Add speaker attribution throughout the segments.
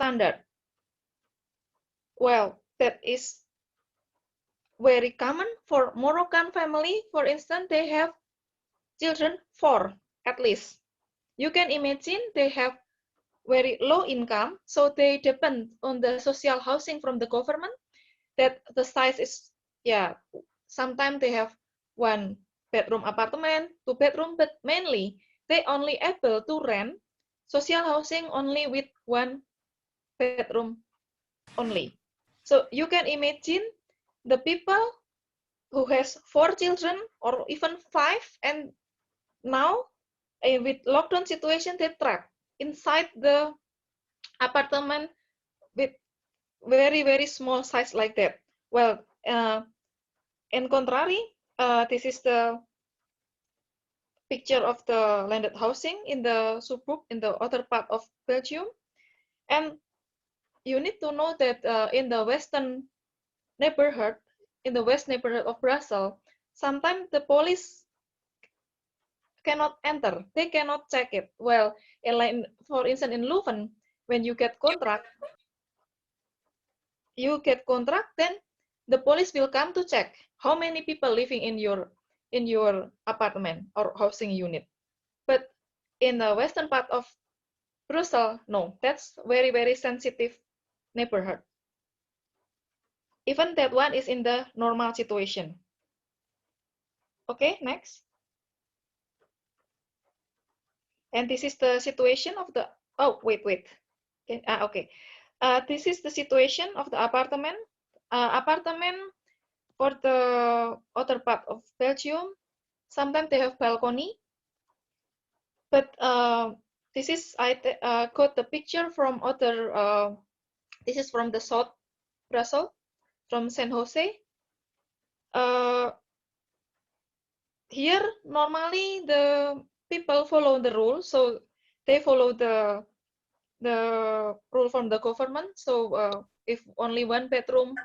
Speaker 1: standard. Well, that is very common for Moroccan family. For instance, they have children 4 at least. You can imagine they have very low income, so they depend on the social housing from the government. That the size is, yeah, sometimes they have 1-bedroom apartment, 2-bedroom, but mainly they only able to rent social housing only with 1-bedroom only. So you can imagine the people who has 4 children or even 5, and now with lockdown situation they trapped inside the apartment with very small size like that. Well, in contrary, this is the picture of the landed housing in the suburb in the other part of Belgium. And you need to know that in the western neighborhood, in the west neighborhood of Brussels, sometimes the police cannot enter. They cannot check it. Well, for instance, in Leuven, when you get contract, then the police will come to check how many people living in your apartment or housing unit. But in the western part of Brussels, no, that's very sensitive neighborhood. Even that one is in the normal situation. Okay, next. And this is the situation of the, oh, wait. Okay. This is the situation of the apartment. Apartment for the other part of Belgium, sometimes they have balcony. But this is, I got the picture from other, this is from the South Brussels, from San Jose. Here, normally the people follow the rule, so they follow the rule from the government. So if only 1-bedroom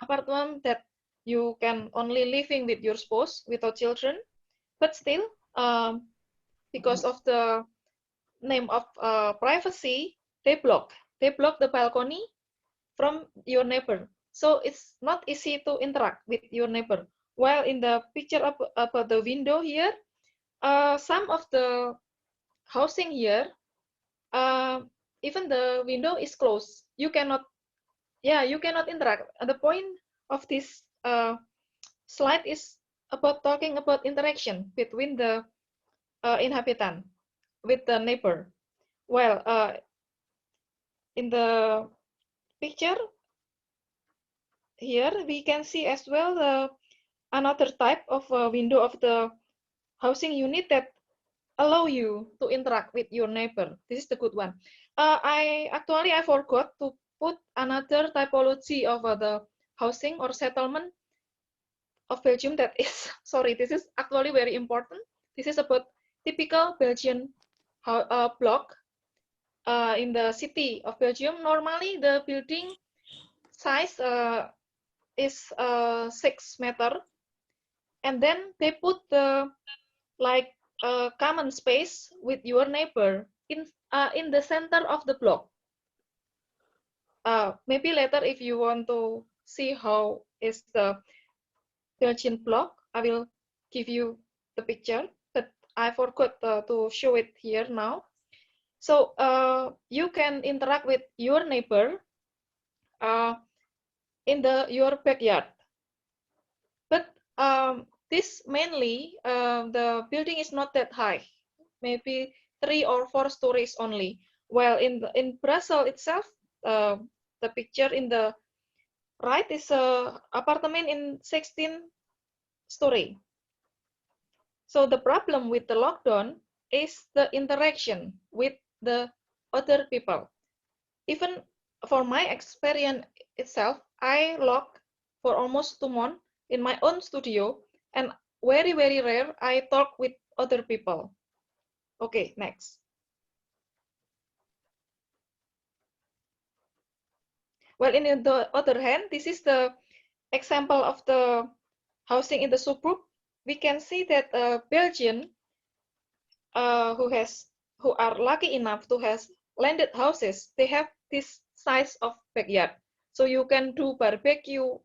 Speaker 1: apartment, that you can only living with your spouse without children. But still, because of the name of privacy, they block the balcony from your neighbor. So it's not easy to interact with your neighbor. While in the picture about the window here, some of the housing here, even the window is closed. You cannot interact. The point of this slide is about talking about interaction between the inhabitant with the neighbor. Well, in the picture here, we can see as well another type of window of the housing unit that allow you to interact with your neighbor. This is the good one. I forgot to put another typology of the housing or settlement of Belgium that is, sorry, this is actually very important. This is about typical Belgian block in the city of Belgium. Normally the building size is 6 meter, and then they put the like common space with your neighbor in the center of the block. Maybe later, if you want to see how is the Belgian block, I will give you the picture, but I forgot to show it here now. So you can interact with your neighbor in your backyard. But this mainly, the building is not that high, maybe 3 or 4 stories only. While in Brussels itself, the picture in the right is a apartment in 16 story. So the problem with the lockdown is the interaction with the other people. Even for my experience itself, I locked for almost 2 months in my own studio, and very rare I talk with other people. Okay, next. Well, in the other hand, this is the example of the housing in the suburb. We can see that Belgian who are lucky enough to have landed houses, they have this size of backyard. So you can do barbecue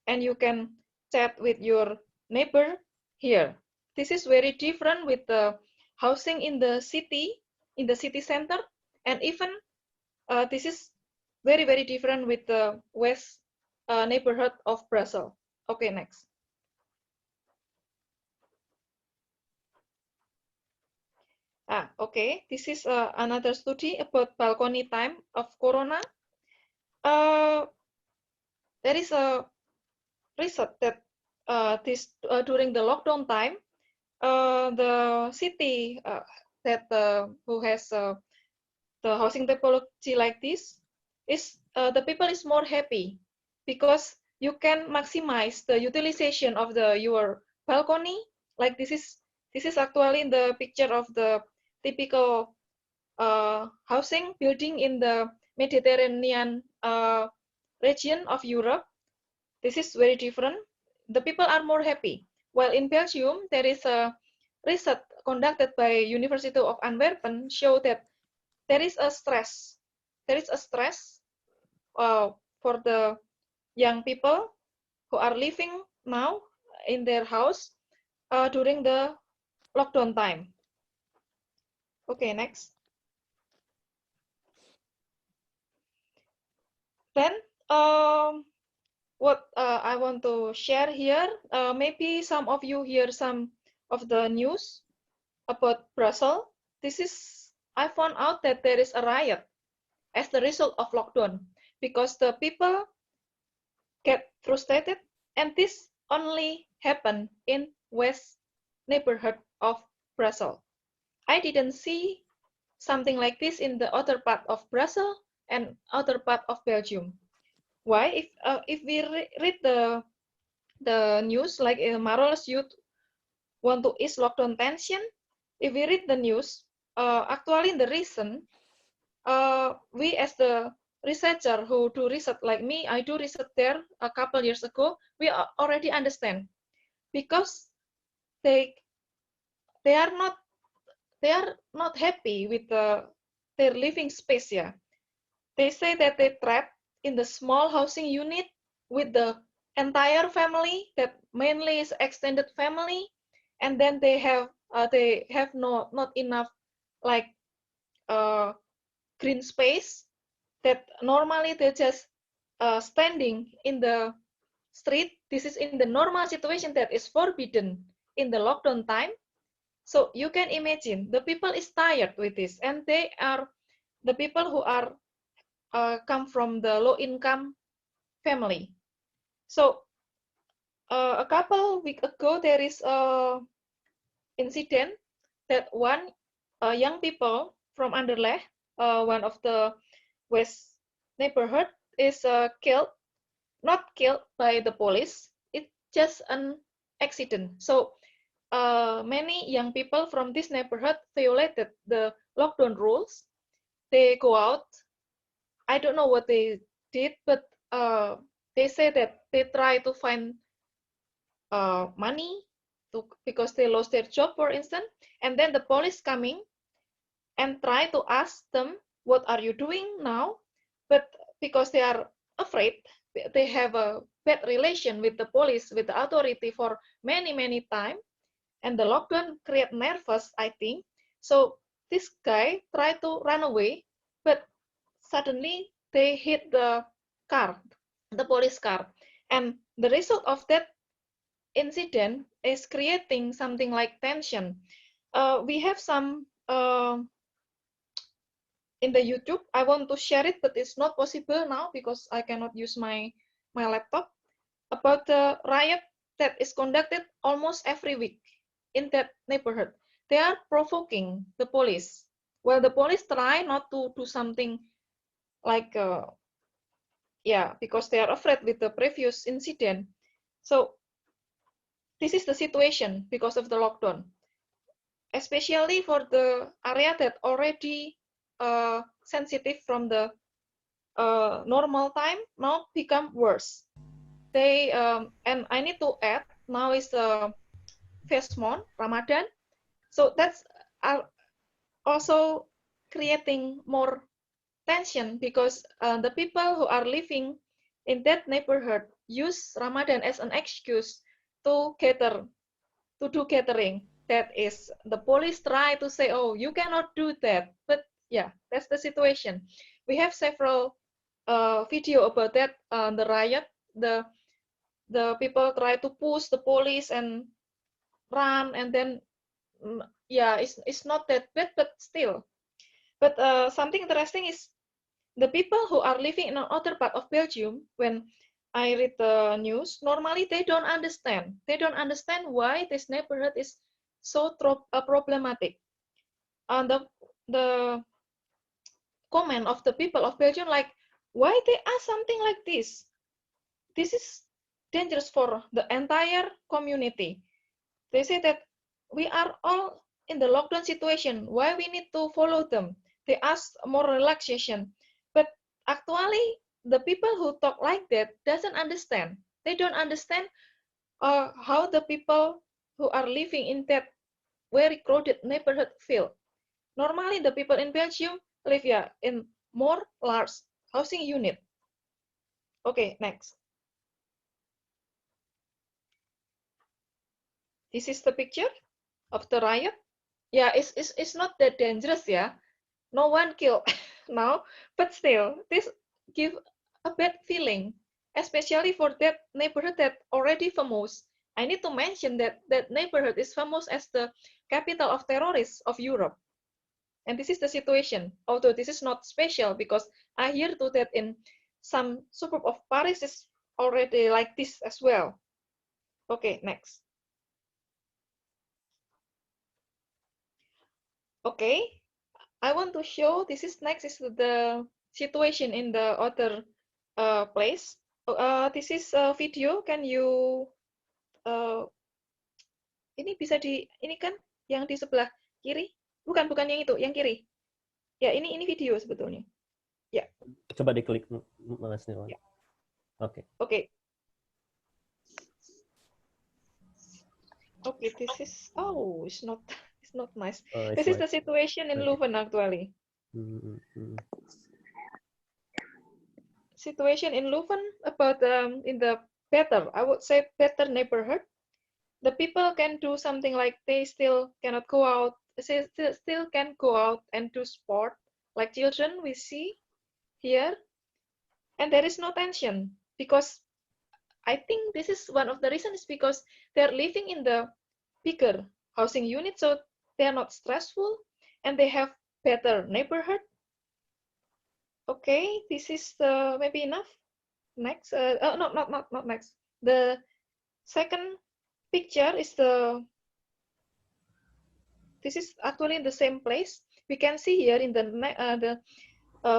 Speaker 1: and you can chat with your neighbor here. This is very different with the housing in the city center, and even this is very, very different with the west neighborhood of Brussels. Okay, next. Okay, this is another study about balcony time of Corona. There is a research that during the lockdown time, the city that who has the housing typology like this is the people is more happy because you can maximize the utilization of your balcony. Like this is actually in the picture of the typical housing building in the Mediterranean region of Europe. This is very different. The people are more happy. While in Belgium, there is a research conducted by University of Antwerpen show that there is a stress. There is a stress for the young people who are living now in their house during the lockdown time. Okay, next. Then what I want to share here, maybe some of you hear some of the news about Brussels. I found out that there is a riot as the result of lockdown because the people get frustrated, and this only happened in west neighborhood of Brussels. I didn't see something like this in the other part of Brussels and other part of Belgium. Why? If we read the news, like Marol's youth want to ease lockdown tension, if we read the news, actually the reason we as the researcher who do research like me, I do research there a couple years ago, we already understand because they they are not they are not happy with their living space. Yeah, they say that they trapped in the small housing unit with the entire family that mainly is extended family, and then they have not enough like green space that normally they just standing in the street. This is in the normal situation that is forbidden in the lockdown time. So you can imagine the people is tired with this, and they are the people who are come from the low income family. So a couple weeks ago, there is a incident that one young people from Anderlecht, one of the west neighborhood, is killed, not killed by the police. It's just an accident. So many young people from this neighborhood violated the lockdown rules. They go out. I don't know what they did, but they say that they try to find money because they lost their job, for instance, and then the police coming and try to ask them, what are you doing now? But because they are afraid, they have a bad relation with the police, with the authority for many time, and the lockdown create nervous, I think. So this guy tried to run away, but suddenly they hit the car, the police car, and the result of that incident is creating something like tension. We have some in the YouTube. I want to share it, but it's not possible now because I cannot use my laptop. About the riot that is conducted almost every week in that neighborhood. They are provoking the police. Well, the police try not to do something like, yeah, because they are afraid with the previous incident. So this is the situation because of the lockdown, especially for the area that already sensitive from the normal time, now become worse. They and I need to add, now is the fast month, Ramadan, so that's also creating more tension because the people who are living in that neighborhood use Ramadan as an excuse to do catering. That is, the police try to say, oh, you cannot do that. But yeah, that's the situation. We have several video about that, the riot, the people try to push the police and run, and then yeah, it's not that bad, but still. But something interesting is the people who are living in another part of Belgium, when I read the news, normally they don't understand. They don't understand why this neighborhood is so problematic. And the comment of the people of Belgium, like, why they ask something like this? This is dangerous for the entire community. They say that we are all in the lockdown situation. Why we need to follow them? They ask more relaxation. But actually, the people who talk like that doesn't understand. They don't understand how the people who are living in that very crowded neighborhood feel. Normally, the people in Belgium live in more large housing unit. Okay, next. This is the picture of the riot. Yeah, it's not that dangerous, yeah. No one killed now, but still, this give a bad feeling, especially for that neighborhood that already famous. I need to mention that that neighborhood is famous as the capital of terrorists of Europe. And this is the situation, although this is not special because I hear too that in some suburb of Paris is already like this as well. Okay, next. Okay, I want to show this is next is the situation in the other place. This is a video. Can you ini bisa di ini kan yang di sebelah kiri? Bukan yang itu, yang kiri. Ya, ini video sebetulnya. Ya.
Speaker 2: Coba diklik Mas Nirwan.
Speaker 1: Ya.
Speaker 2: Oke.
Speaker 1: Oke. Okay, this is it's not nice. This is the situation in Leuven actually. Situation in Leuven about in the better, I would say better neighborhood. The people can do something like they still cannot go out, still can go out and do sport like children we see here, and there is no tension because I think this is one of the reasons because they're living in the bigger housing unit, so they are not stressful and they have better neighborhood. Okay, this is maybe enough. Next, not next. The second picture is this is actually in the same place. We can see here in the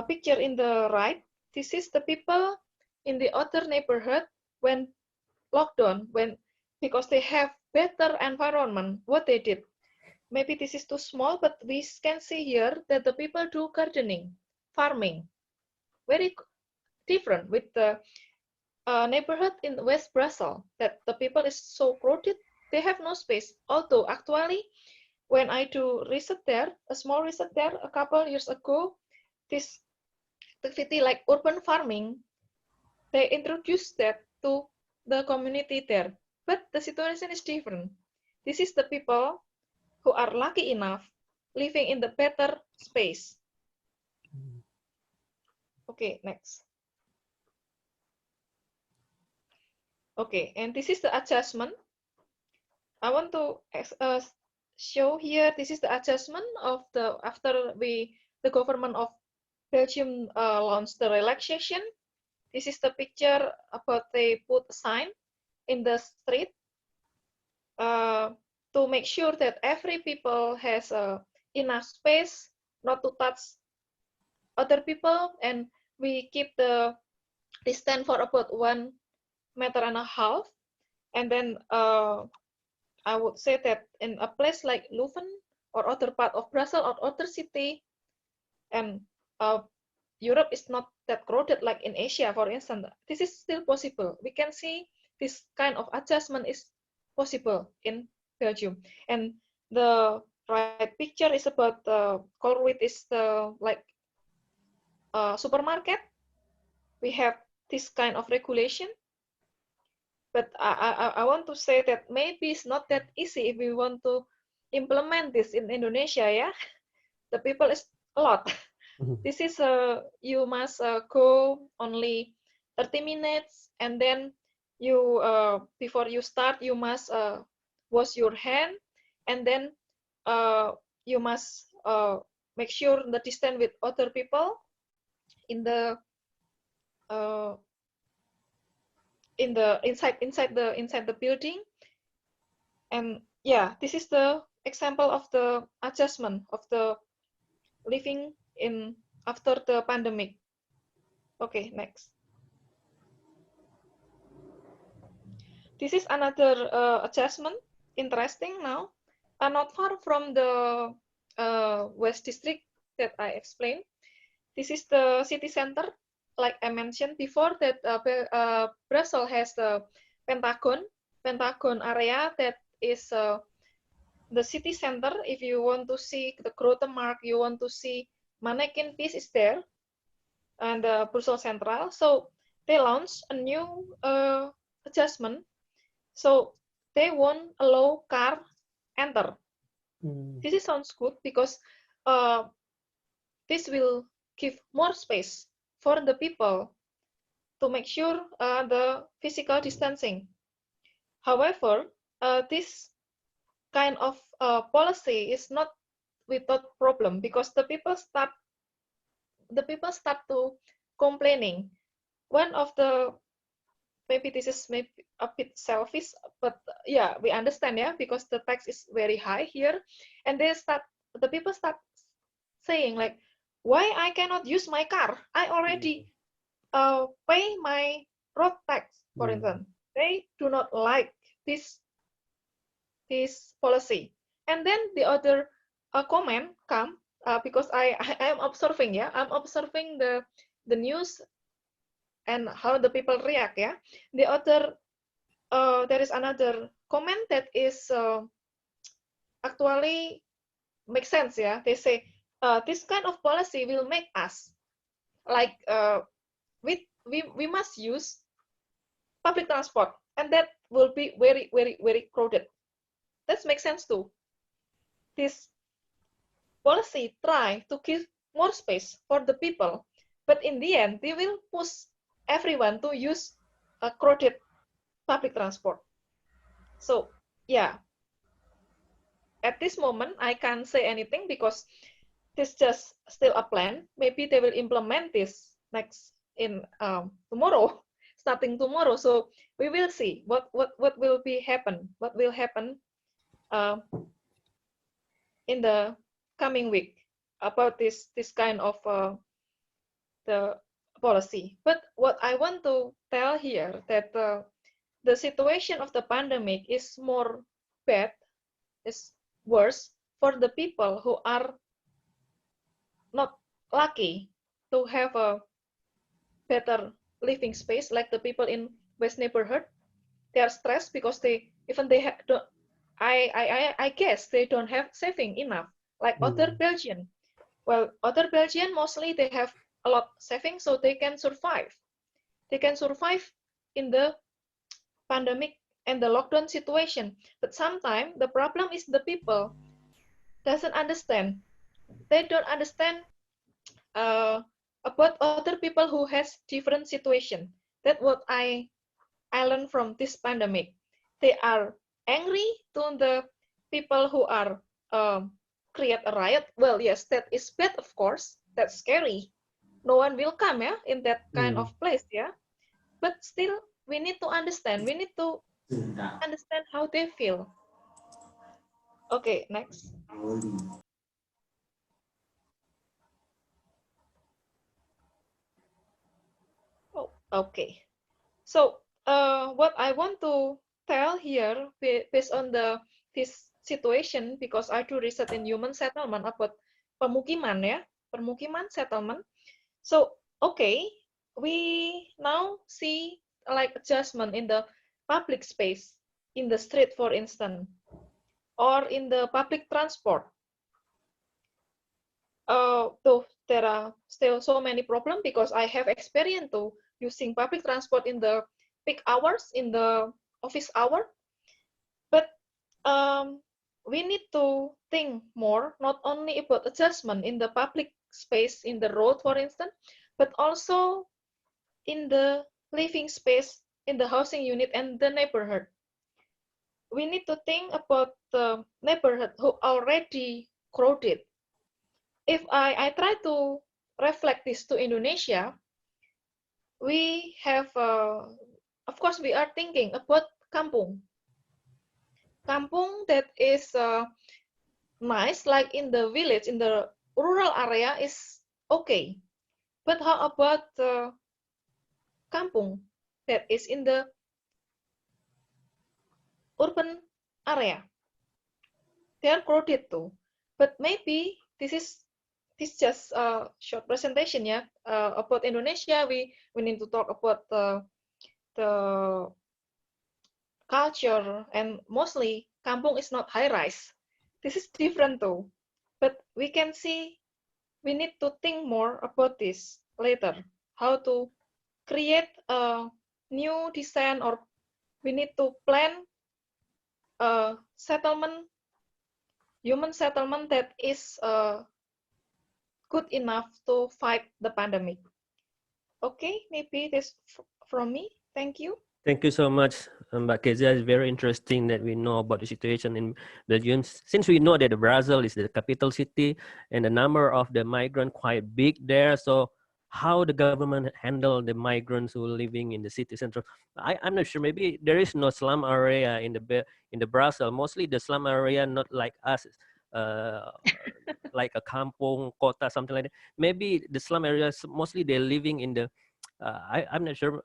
Speaker 1: picture in the right. This is the people in the other neighborhood when lockdown, because they have better environment. What they did, maybe this is too small, but we can see here that the people do gardening, farming, very different with the neighborhood in West Brussels, that the people is so crowded, they have no space. Although actually, when I do research there, a small research there a couple years ago, this activity like urban farming, they introduced that to the community there. But the situation is different. This is the people who are lucky enough living in the better space. Okay, next. Okay, and this is the adjustment. I want to show here, this is the adjustment of after the government of Belgium launched the relaxation. This is the picture about they put a sign in the street to make sure that every people has enough space not to touch other people, and we keep the distance for about 1.5 meters. And then I would say that in a place like Leuven or other part of Brussels or other city, and Europe is not that crowded like in Asia, for instance, this is still possible. We can see this kind of adjustment is possible in Belgium. And the right picture is about the color with is the like supermarket, we have this kind of regulation. But I want to say that maybe it's not that easy if we want to implement this in Indonesia, yeah. The people is a lot. This is you must go only 30 minutes, and then you before you start you must wash your hand, and then you must make sure the distance with other people in the uh, inside the building. And yeah, this is the example of the adjustment of the living in after the pandemic. Okay, next. This is another adjustment. Interesting now. Not far from the West District that I explained. This is the city center. Like I mentioned before, that Brussels has the Pentagon area that is the city center. If you want to see the Grote Markt, you want to see Mannequin Piece is there, and the Brussels Central. So they launched a new adjustment. So they won't allow car enter. This sounds good because this will give more space for the people to make sure the physical distancing. However, this kind of policy is not without problem, because the people start to complaining. One of the, maybe this is maybe a bit selfish, but yeah, we understand, yeah, because the tax is very high here, and the people start saying like, why I cannot use my car? I already pay my road tax, for instance. They do not like this policy. And then the other comment come because I am observing, yeah, I'm observing the news and how the people react, yeah. The other there is another comment that is actually makes sense, yeah. They say this kind of policy will make us like we must use public transport, and that will be very very very crowded. That makes sense too. This policy try to give more space for the people, but in the end they will push everyone to use a crowded public transport. So yeah, at this moment I can't say anything because this just still a plan. Maybe they will implement this next in tomorrow, starting tomorrow. So we will see what will be happen. What will happen in the coming week about this kind of the policy. But what I want to tell here that the situation of the pandemic is more bad, is worse for the people who are not lucky to have a better living space, like the people in West neighborhood. They are stressed because they I guess they don't have saving enough like other Belgian. Well, other Belgian mostly they have a lot saving, so they can survive. They can survive in the pandemic and the lockdown situation. But sometimes the problem is the people doesn't understand. They don't understand about other people who has different situation. That's what I learned from this pandemic. They are angry to the people who are create a riot. Well, yes, that is bad, of course. That's scary. No one will come, yeah, in that kind of place, yeah. But still, we need to understand. We need to understand how they feel. Okay, next. Oh, okay. So, what I want to tell here, based on this situation, because I do research in human settlement about pemukiman, ya, permukiman settlement. So, okay, we now see like adjustment in the public space, in the street, for instance, or in the public transport. there are still so many problems because I have experience to using public transport in the peak hours, in the office hour. But we need to think more, not only about adjustment in the public space, in the road, for instance, but also in the living space, in the housing unit and the neighborhood. We need to think about the neighborhood who already crowded. If I try to reflect this to Indonesia, we have, of course, we are thinking about kampung. Kampung that is nice, like in the village, in the rural area is okay. But how about kampung that is in the urban area? They are crowded too. But maybe this just a short presentation, yeah, about Indonesia. We need to talk about the culture, and mostly kampung is not high rise. This is different too. But we can see we need to think more about this later. How to create a new design, or we need to plan a settlement, human settlement that is good enough to fight the pandemic. Okay, maybe this from me. Thank you.
Speaker 2: Thank you so much, Mbak Kezia. It's very interesting that we know about the situation in Belgium. Since we know that Brazil is the capital city and the number of the migrants quite big there, so how the government handle the migrants who are living in the city center? I'm not sure. Maybe there is no slum area in the Brazil. Mostly the slum area, not like us, uh, like a kampung, kota, something like that. Maybe the slum areas mostly they're living in the I'm not sure.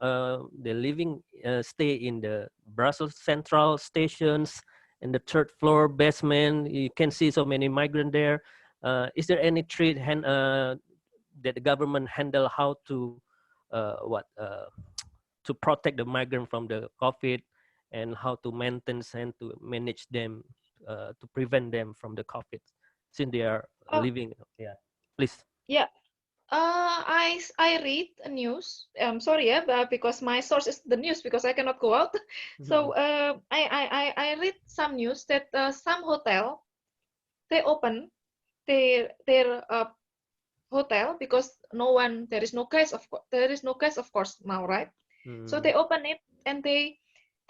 Speaker 2: They're living, stay in the Brussels Central stations, in the third floor basement. You can see so many migrants there. Is there any that the government handle how to to protect the migrant from the COVID, and how to maintain and to manage them, to prevent them from the COVID, since they are living? Yeah, please.
Speaker 1: Yeah, I read a news. Sorry, yeah, but because my source is the news because I cannot go out. So I read some news that some hotel they open their hotel because there is no case of course now, right? So they open it and they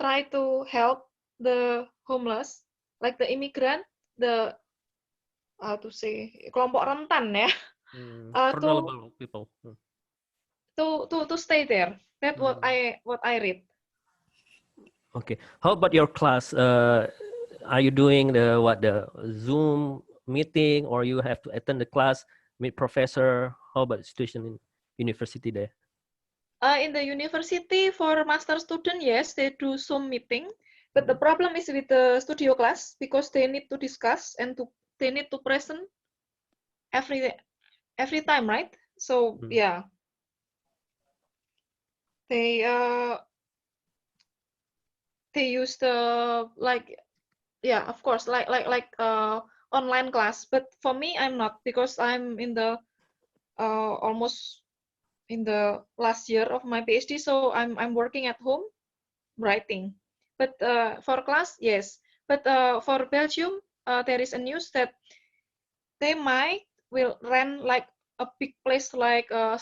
Speaker 1: try to help the homeless, like the immigrant, the how to say, kelompok rentan ya, to
Speaker 2: Vulnerable people.
Speaker 1: stay there. That's what I read.
Speaker 2: Okay. How about your class? Are you doing the Zoom meeting, or you have to attend the class, meet professor? How about the situation in university there?
Speaker 1: In the university for master student, yes, they do Zoom meeting, but the problem is with the studio class because they need to discuss and they need to present every time, right? So yeah, they use the of course, online class. But for me, I'm not, because I'm in the almost in the last year of my PhD, so I'm working at home writing. But for class, yes. But for Belgium, there is a news that they will rent like a big place, like a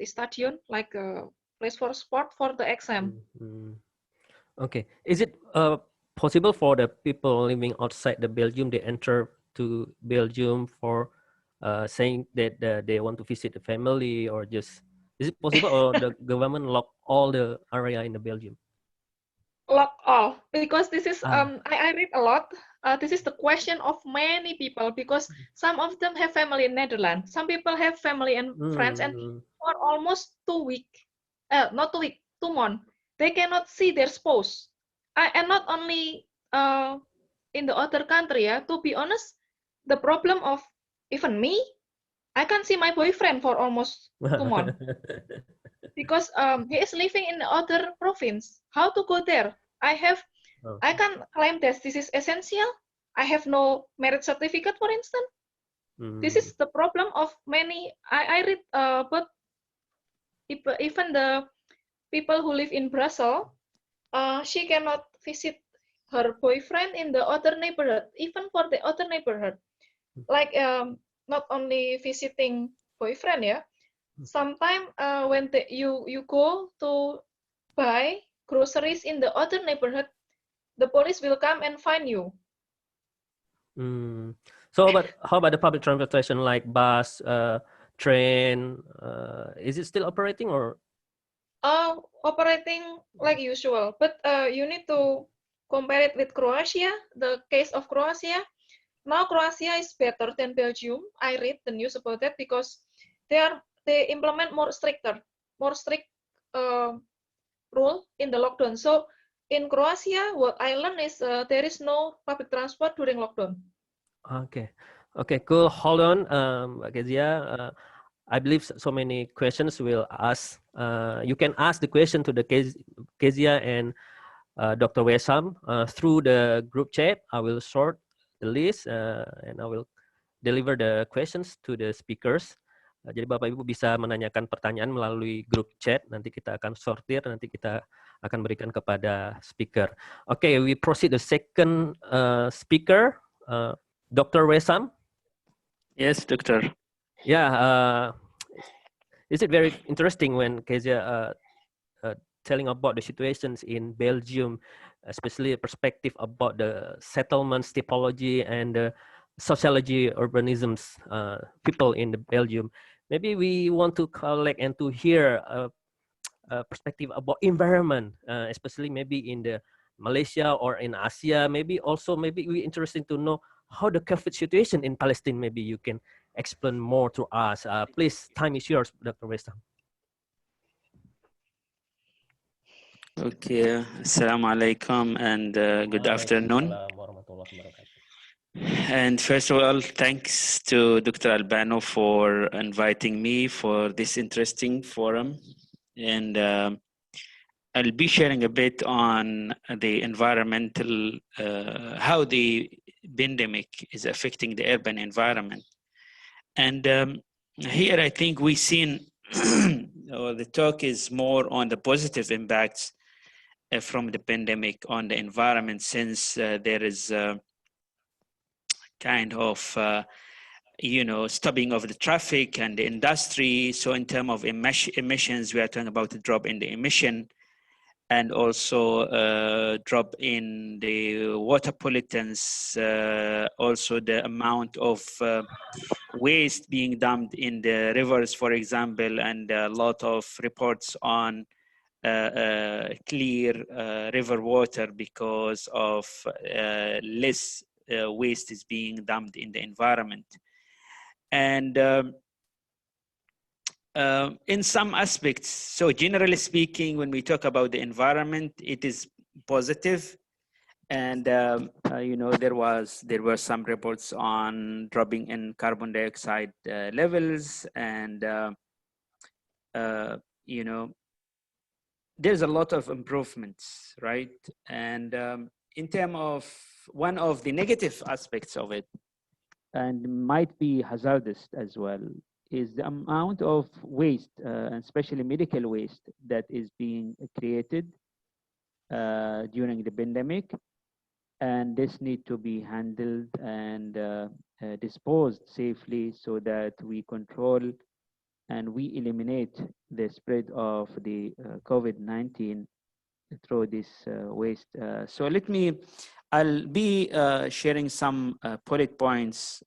Speaker 1: stadion, like a place for sport for the exam.
Speaker 2: Okay. Is it possible for the people living outside the Belgium, they enter to Belgium for saying that they want to visit the family, or just, is it possible, or the government lock all the area in the Belgium?
Speaker 1: Lock all, because this is I read a lot. This is the question of many people, because some of them have family in Netherlands, some people have family and friends, and for almost 2 weeks, not 2 weeks, 2 months, they cannot see their spouse. And not only in the other country, yeah. To be honest, the problem of even me, I can't see my boyfriend for almost 2 months because he is living in the other province. How to go there? I can claim that this is essential. I have no marriage certificate, for instance. This is the problem of many. I read, but even the people who live in Brussels, she cannot visit her boyfriend in the other neighborhood, even for the other neighborhood. Like not only visiting boyfriend, yeah. Sometimes when you go to buy groceries in the other neighborhood, the police will come and find you.
Speaker 2: So, how about the public transportation like bus, train? Is it still operating or?
Speaker 1: Operating like usual, but you need to compare it with Croatia. The case of Croatia. Now Croatia is better than Belgium. I read the news about that because they implement more strict rule in the lockdown. So in Croatia, what I learned is there is no public transport during lockdown.
Speaker 2: Okay, cool. Hold on, Kezia. I believe so many questions will ask. You can ask the question to the Kezia and Dr. Wesam through the group chat. I will sort the list and I will deliver the questions to the speakers. Jadi Bapak Ibu bisa menanyakan pertanyaan melalui grup chat. Nanti kita akan sortir, nanti kita akan berikan kepada speaker. Okay, we proceed the second speaker, Dr. Wesam.
Speaker 3: Yes, doctor.
Speaker 2: Yeah, is it very interesting when Kezia telling about the situations in Belgium, especially a perspective about the settlements, typology, and the sociology, urbanisms, people in the Belgium. Maybe we want to collect and to hear a perspective about environment, especially maybe in the Malaysia or in Asia. Maybe also maybe we interesting to know how the COVID situation in Palestine. Maybe you can explain more to us. Please, time is yours, Dr. Wesam.
Speaker 3: Okay, assalamu alaikum and good afternoon. And first of all, thanks to Dr. Albano for inviting me for this interesting forum. And I'll be sharing a bit on the environmental, how the pandemic is affecting the urban environment. And here I think we've seen, or the talk is more on the positive impacts from the pandemic on the environment, since there is kind of stopping of the traffic and the industry. So in terms of emissions, we are talking about a drop in the emission, and also drop in the water pollutants, also the amount of waste being dumped in the rivers, for example, and a lot of reports on clear river water because of less waste is being dumped in the environment. And in some aspects, so generally speaking, when we talk about the environment, it is positive. And there were some reports on dropping in carbon dioxide levels, and there's a lot of improvements, right? And in terms of one of the negative aspects of it, and might be hazardous as well, is the amount of waste, and especially medical waste, that is being created during the pandemic. And this need to be handled and disposed safely so that we control and we eliminate the spread of the COVID-19 through this waste. So I'll be sharing some bullet points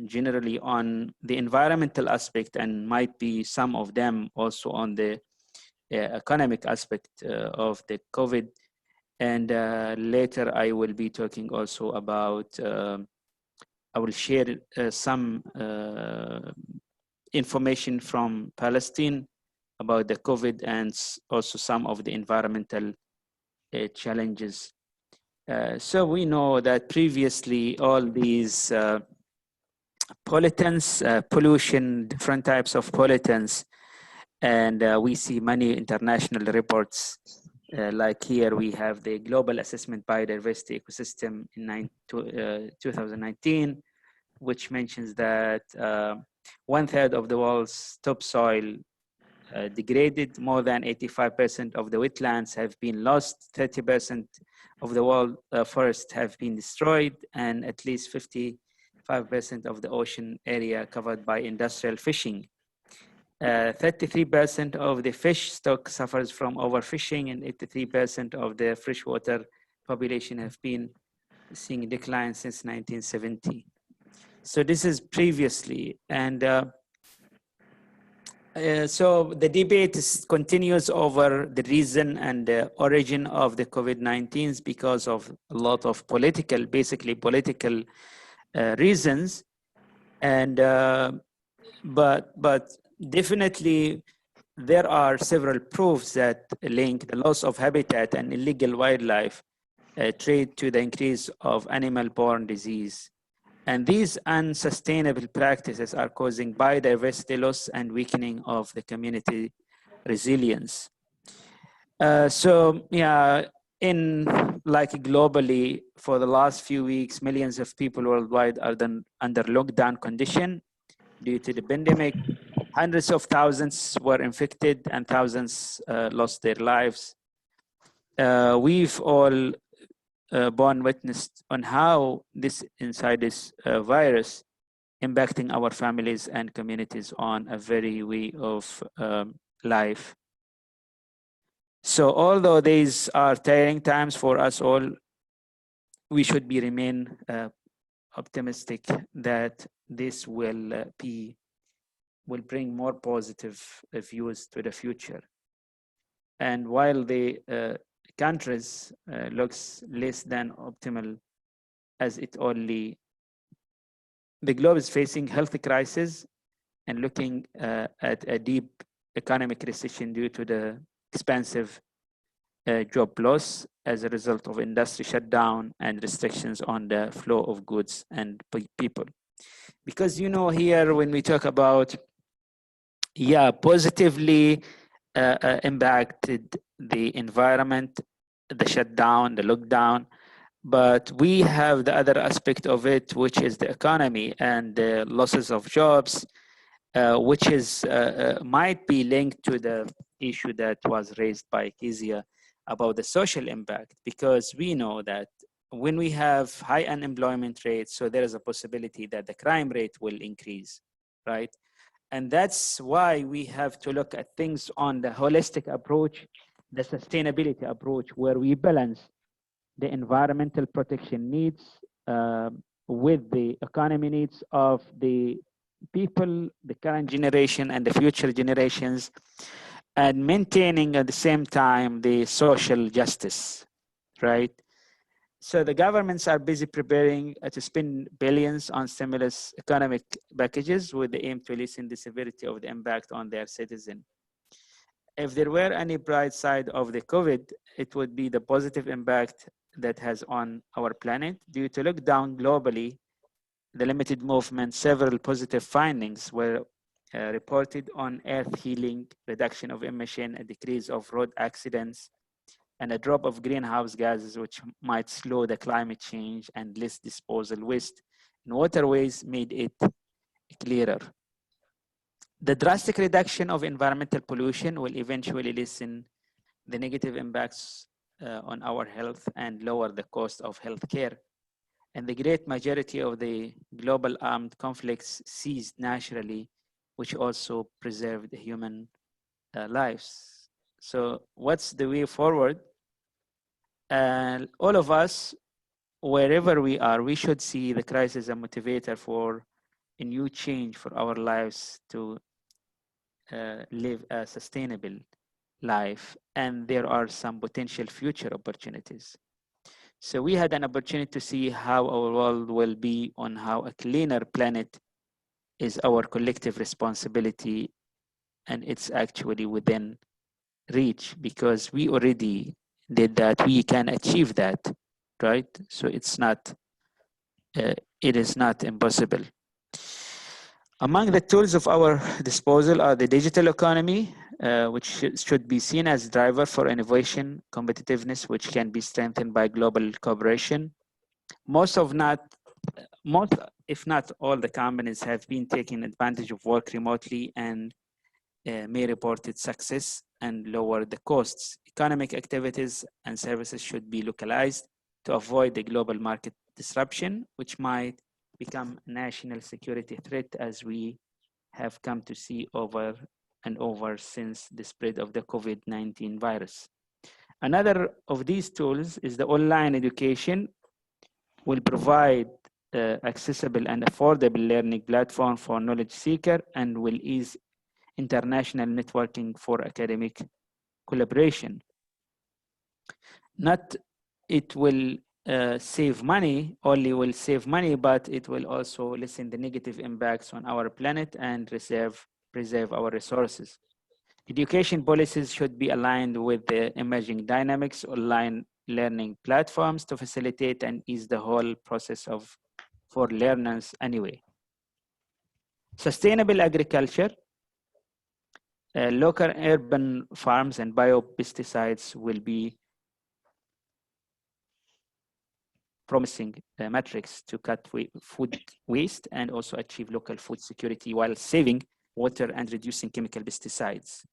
Speaker 3: generally on the environmental aspect, and might be some of them also on the economic aspect of the COVID. And later I will be talking also about, I will share some information from Palestine about the COVID, and also some of the environmental challenges. So we know that previously all these pollutants, pollution, different types of pollutants, and we see many international reports. Like here we have the Global Assessment Biodiversity Ecosystem in 2019, which mentions that 1/3 of the world's topsoil degraded, more than 85% of the wetlands have been lost, 30% of the world forests have been destroyed, and at least 55% of the ocean area covered by industrial fishing. 33% of the fish stock suffers from overfishing, and 83% of the freshwater population have been seeing decline since 1970. So this is previously, and so the debate continues over the reason and the origin of the COVID-19 because of a lot of basically political reasons, and but definitely there are several proofs that link the loss of habitat and illegal wildlife trade to the increase of animal-borne disease. And these unsustainable practices are causing biodiversity loss and weakening of the community resilience. So yeah, globally, for the last few weeks, millions of people worldwide are under lockdown condition due to the pandemic. Hundreds of thousands were infected and thousands lost their lives. We've all borne witness on how this virus impacting our families and communities on a very way of life. So although these are tiring times for us all, we should remain optimistic that this will bring more positive views to the future. And while the countries looks less than optimal, as the globe is facing health crisis and looking at a deep economic recession due to the expensive job loss as a result of industry shutdown and restrictions on the flow of goods and people. Because here when we talk about positively impacted the environment, the shutdown, the lockdown, but we have the other aspect of it, which is the economy and the losses of jobs, which is might be linked to the issue that was raised by Kezia about the social impact, because we know that when we have high unemployment rates, so there is a possibility that the crime rate will increase, right? And that's why we have to look at things on the holistic approach, the sustainability approach, where we balance the environmental protection needs with the economy needs of the people, the current generation and the future generations, and maintaining at the same time the social justice, right? So the governments are busy preparing to spend billions on stimulus economic packages with the aim to lessen the severity of the impact on their citizens. If there were any bright side of the COVID, it would be the positive impact that has on our planet. Due to lockdown globally, the limited movement, several positive findings were reported on earth healing, reduction of emission, a decrease of road accidents, and a drop of greenhouse gases, which might slow the climate change, and less disposal waste in waterways made it clearer. The drastic reduction of environmental pollution will eventually lessen the negative impacts on our health and lower the cost of healthcare. And the great majority of the global armed conflicts ceased naturally, which also preserved human lives. So what's the way forward? All of us, wherever we are, we should see the crisis as a motivator for a new change for our lives to live a sustainable life. And there are some potential future opportunities. So we had an opportunity to see how our world will be, on how a cleaner planet is our collective responsibility, and it's actually within reach because we already did that. We can achieve that, right? So it's not, it is not impossible. Among the tools of our disposal are the digital economy, which should be seen as a driver for innovation, competitiveness, which can be strengthened by global cooperation. Most most, if not all, the companies have been taking advantage of work remotely and may report its success and lower the costs. Economic activities and services should be localized to avoid the global market disruption, which might become a national security threat, as we have come to see over and over since the spread of the COVID-19 virus. Another of these tools is the online education, will provide accessible and affordable learning platform for knowledge seeker and will ease international networking for academic collaboration. Not it will save money, only will save money, but it will also lessen the negative impacts on our planet and preserve our resources. Education policies should be aligned with the emerging dynamics online learning platforms to facilitate and ease the whole process for learners anyway. Sustainable agriculture, local urban farms and biopesticides will be promising metrics to cut food waste and also achieve local food security while saving water and reducing chemical pesticides.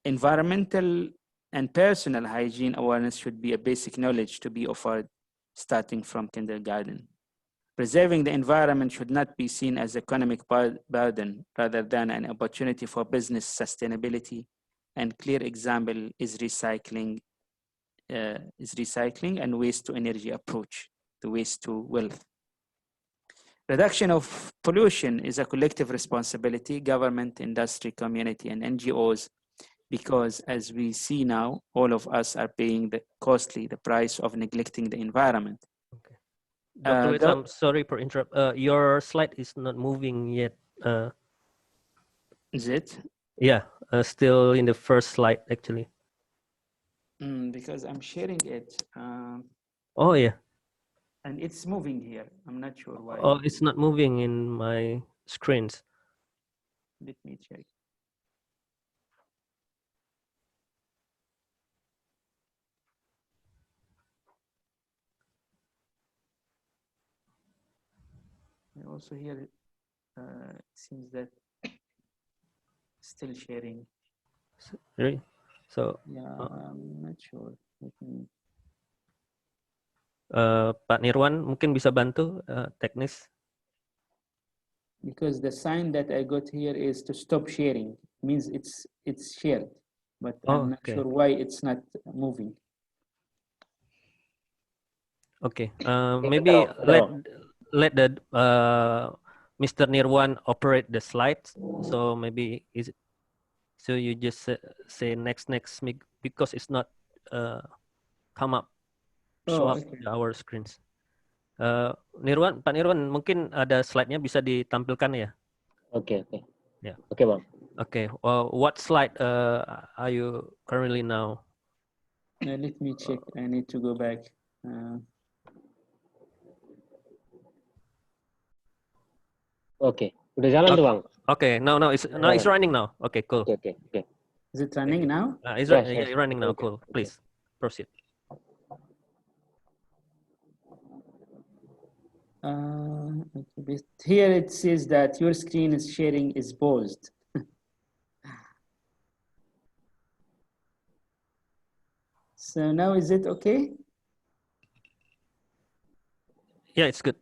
Speaker 3: Environmental and personal hygiene awareness should be a basic knowledge to be offered starting from kindergarten. Preserving the environment should not be seen as economic burden rather than an opportunity for business sustainability. And clear example is recycling and waste to energy approach, the waste to wealth. Reduction of pollution is a collective responsibility, government, industry, community, and NGOs, because as we see now, all of us are paying the price of neglecting the environment.
Speaker 2: Okay. Dr. Wesam, sorry for interrupt. Your slide is not moving yet.
Speaker 3: Is it?
Speaker 2: Yeah, still in the first slide actually.
Speaker 3: Because I'm sharing it.
Speaker 2: Oh yeah.
Speaker 3: And it's moving here. I'm not sure why.
Speaker 2: Oh, it's not moving in my screens.
Speaker 3: Let me check. I also hear it seems that still sharing.
Speaker 2: Really? So
Speaker 3: yeah, I'm not sure.
Speaker 2: Pak Nirwan mungkin bisa bantu teknis.
Speaker 3: Because the sign that I got here is to stop sharing. Means it's shared, but I'm not sure why it's not moving.
Speaker 2: Okay, maybe let the Mr. Nirwan operate the slides. So maybe so you just say next because it's not come up show up in our screens. Nirwan, Pak Nirwan, mungkin ada slide-nya bisa ditampilkan ya?
Speaker 4: Okay.
Speaker 2: Yeah.
Speaker 4: Okay, Bang.
Speaker 2: Okay. What slide are you currently now?
Speaker 3: Let me check. I need to go back.
Speaker 4: Okay. Udah jalan tuh, Bang.
Speaker 2: Okay. No, it's running now. Okay, cool.
Speaker 4: Okay.
Speaker 3: Is it running now?
Speaker 2: It's running now. Cool. Please proceed.
Speaker 3: Here it says that your screen is sharing is paused. So now is it okay?
Speaker 2: Yeah, it's good.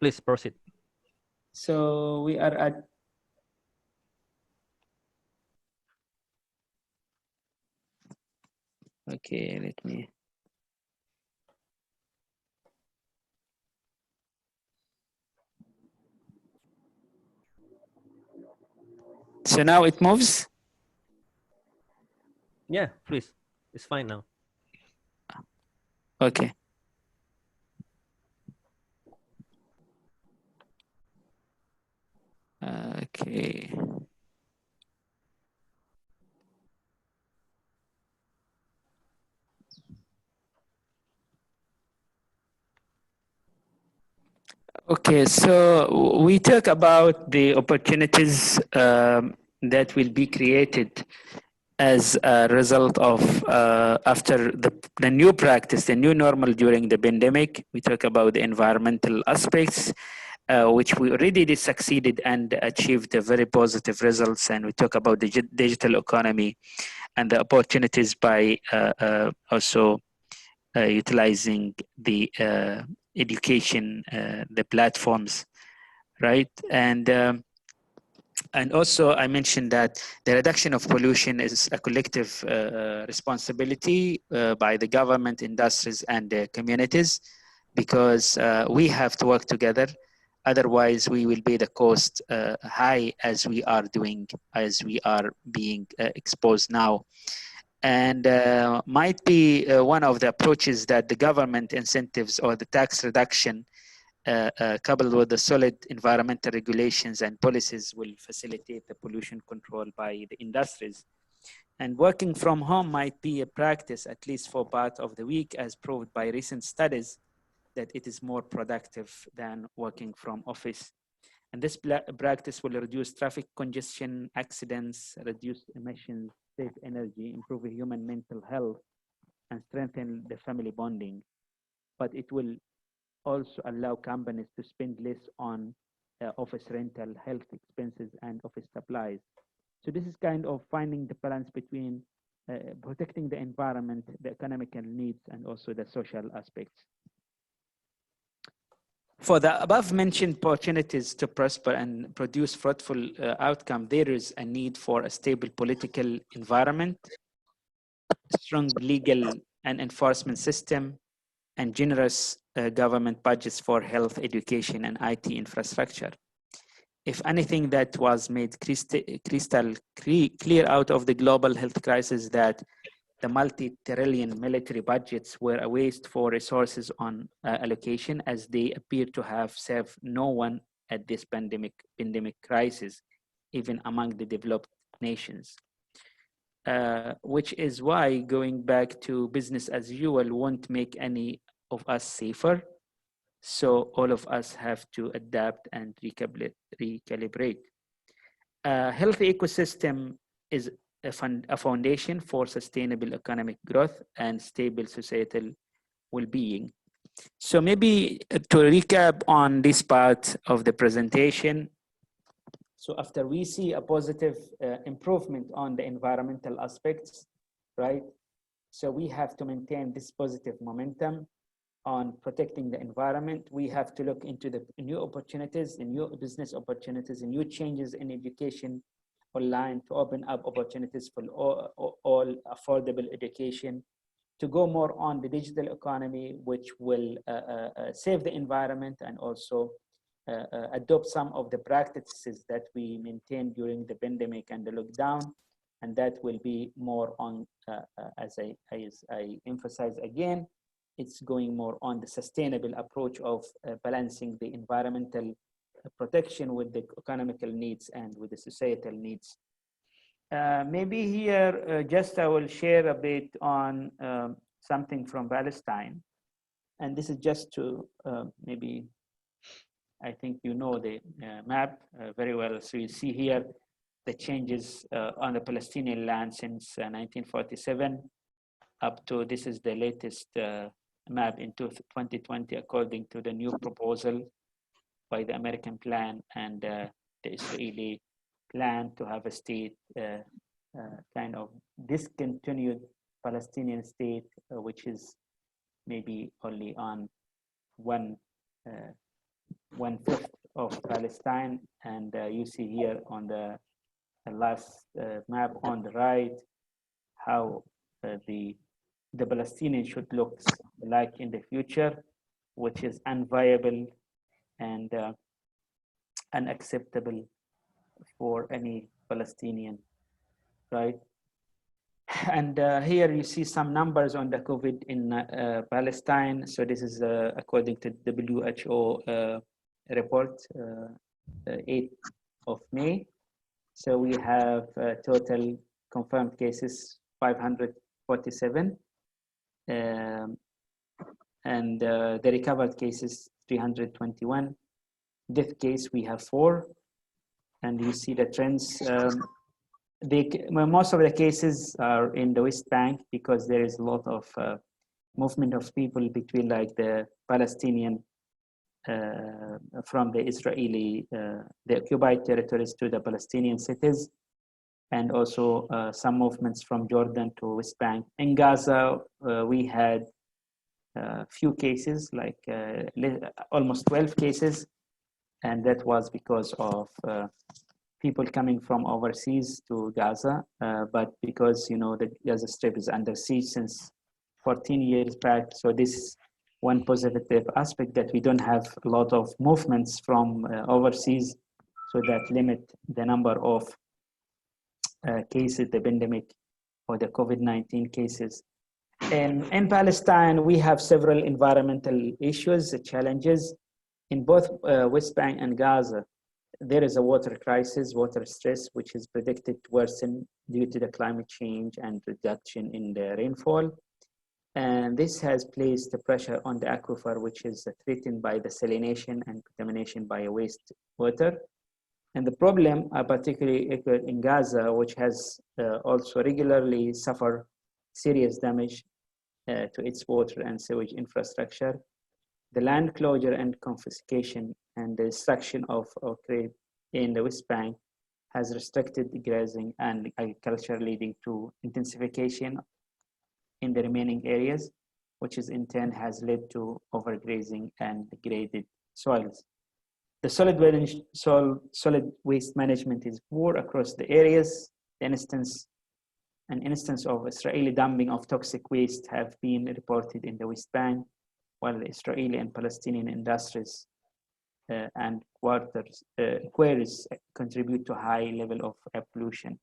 Speaker 2: Please proceed.
Speaker 3: So we are at okay, let me. So now it moves?
Speaker 2: Yeah, please. It's fine now.
Speaker 3: Okay. Okay. Okay, so we talk about the opportunities that will be created as a result of after the new practice, the new normal during the pandemic. We talk about the environmental aspects, which we already succeeded and achieved very positive results. And we talk about the digital economy and the opportunities by also utilizing the education, the platforms, right? And also I mentioned that the reduction of pollution is a collective responsibility by the government, industries, and communities, because we have to work together. Otherwise, we will pay the cost high as we are being exposed now. And might be one of the approaches that the government incentives or the tax reduction coupled with the solid environmental regulations and policies will facilitate the pollution control by the industries. And working from home might be a practice, at least for part of the week, as proved by recent studies, that it is more productive than working from office. And this practice will reduce traffic congestion, accidents, reduce emissions, save energy, improve human mental health, and strengthen the family bonding. But it will also allow companies to spend less on office rental, health expenses, and office supplies. So this is kind of finding the balance between protecting the environment, the economical needs, and also the social aspects. For the above mentioned opportunities to prosper and produce fruitful outcome, there is a need for a stable political environment, strong legal and enforcement system, and generous government budgets for health, education, and IT infrastructure. If anything that was made crystal clear out of the global health crisis, that the multi-trillion military budgets were a waste for resources on allocation, as they appear to have served no one at this pandemic crisis, even among the developed nations. Which is why going back to business as usual won't make any of us safer. So all of us have to adapt and recalibrate. A healthy ecosystem is a foundation for sustainable economic growth and stable societal well-being. So maybe to recap on this part of the presentation, so after we see a positive improvement on the environmental aspects, right? So we have to maintain this positive momentum on protecting the environment. We have to look into the new opportunities, the new business opportunities, and new changes in education online to open up opportunities for all affordable education, to go more on the digital economy, which will save the environment and also adopt some of the practices that we maintained during the pandemic and the lockdown. And that will be more on, as I emphasize again, it's going more on the sustainable approach of balancing the environmental protection with the economical needs and with the societal needs. Maybe here, just I will share a bit on something from Palestine. And this is just to maybe, I think you know the map very well. So you see here the changes on the Palestinian land since 1947 up to, this is the latest map into 2020 according to the new proposal by the American plan and the Israeli plan to have a state, kind of discontinued Palestinian state, which is maybe only on one-fifth of Palestine. And you see here on the last map on the right how the Palestinians should look like in the future, which is unviable and unacceptable for any Palestinian, right? And here you see some numbers on the COVID in Palestine. So this is according to WHO report, 8th of May. So we have total confirmed cases 547, and the recovered cases 321. Death case we have 4, and you see the trends most of the cases are in the West Bank because there is a lot of movement of people between like the Palestinian from the Israeli, the occupied territories to the Palestinian cities, and also some movements from Jordan to West Bank. In Gaza, we had few cases, like almost 12 cases, and that was because of people coming from overseas to Gaza, but because the Gaza Strip is under siege since 14 years back, so this one positive aspect that we don't have a lot of movements from overseas, so that limit the number of cases, the pandemic or the COVID-19 cases. And in Palestine, we have several environmental issues, challenges. In both West Bank and Gaza, there is a water crisis, water stress, which is predicted to worsen due to the climate change and reduction in the rainfall. And this has placed the pressure on the aquifer, which is threatened by the salination and contamination by wastewater. And the problem particularly occurred in Gaza, which has also regularly suffered serious damage to its water and sewage infrastructure. The land closure and confiscation and the destruction of trade in the West Bank has restricted grazing and agriculture, leading to intensification in the remaining areas, which is in turn has led to overgrazing and degraded soils. The solid waste management is poor across the areas. An instance of Israeli dumping of toxic waste have been reported in the West Bank, while the Israeli and Palestinian industries and quarries contribute to high level of pollution.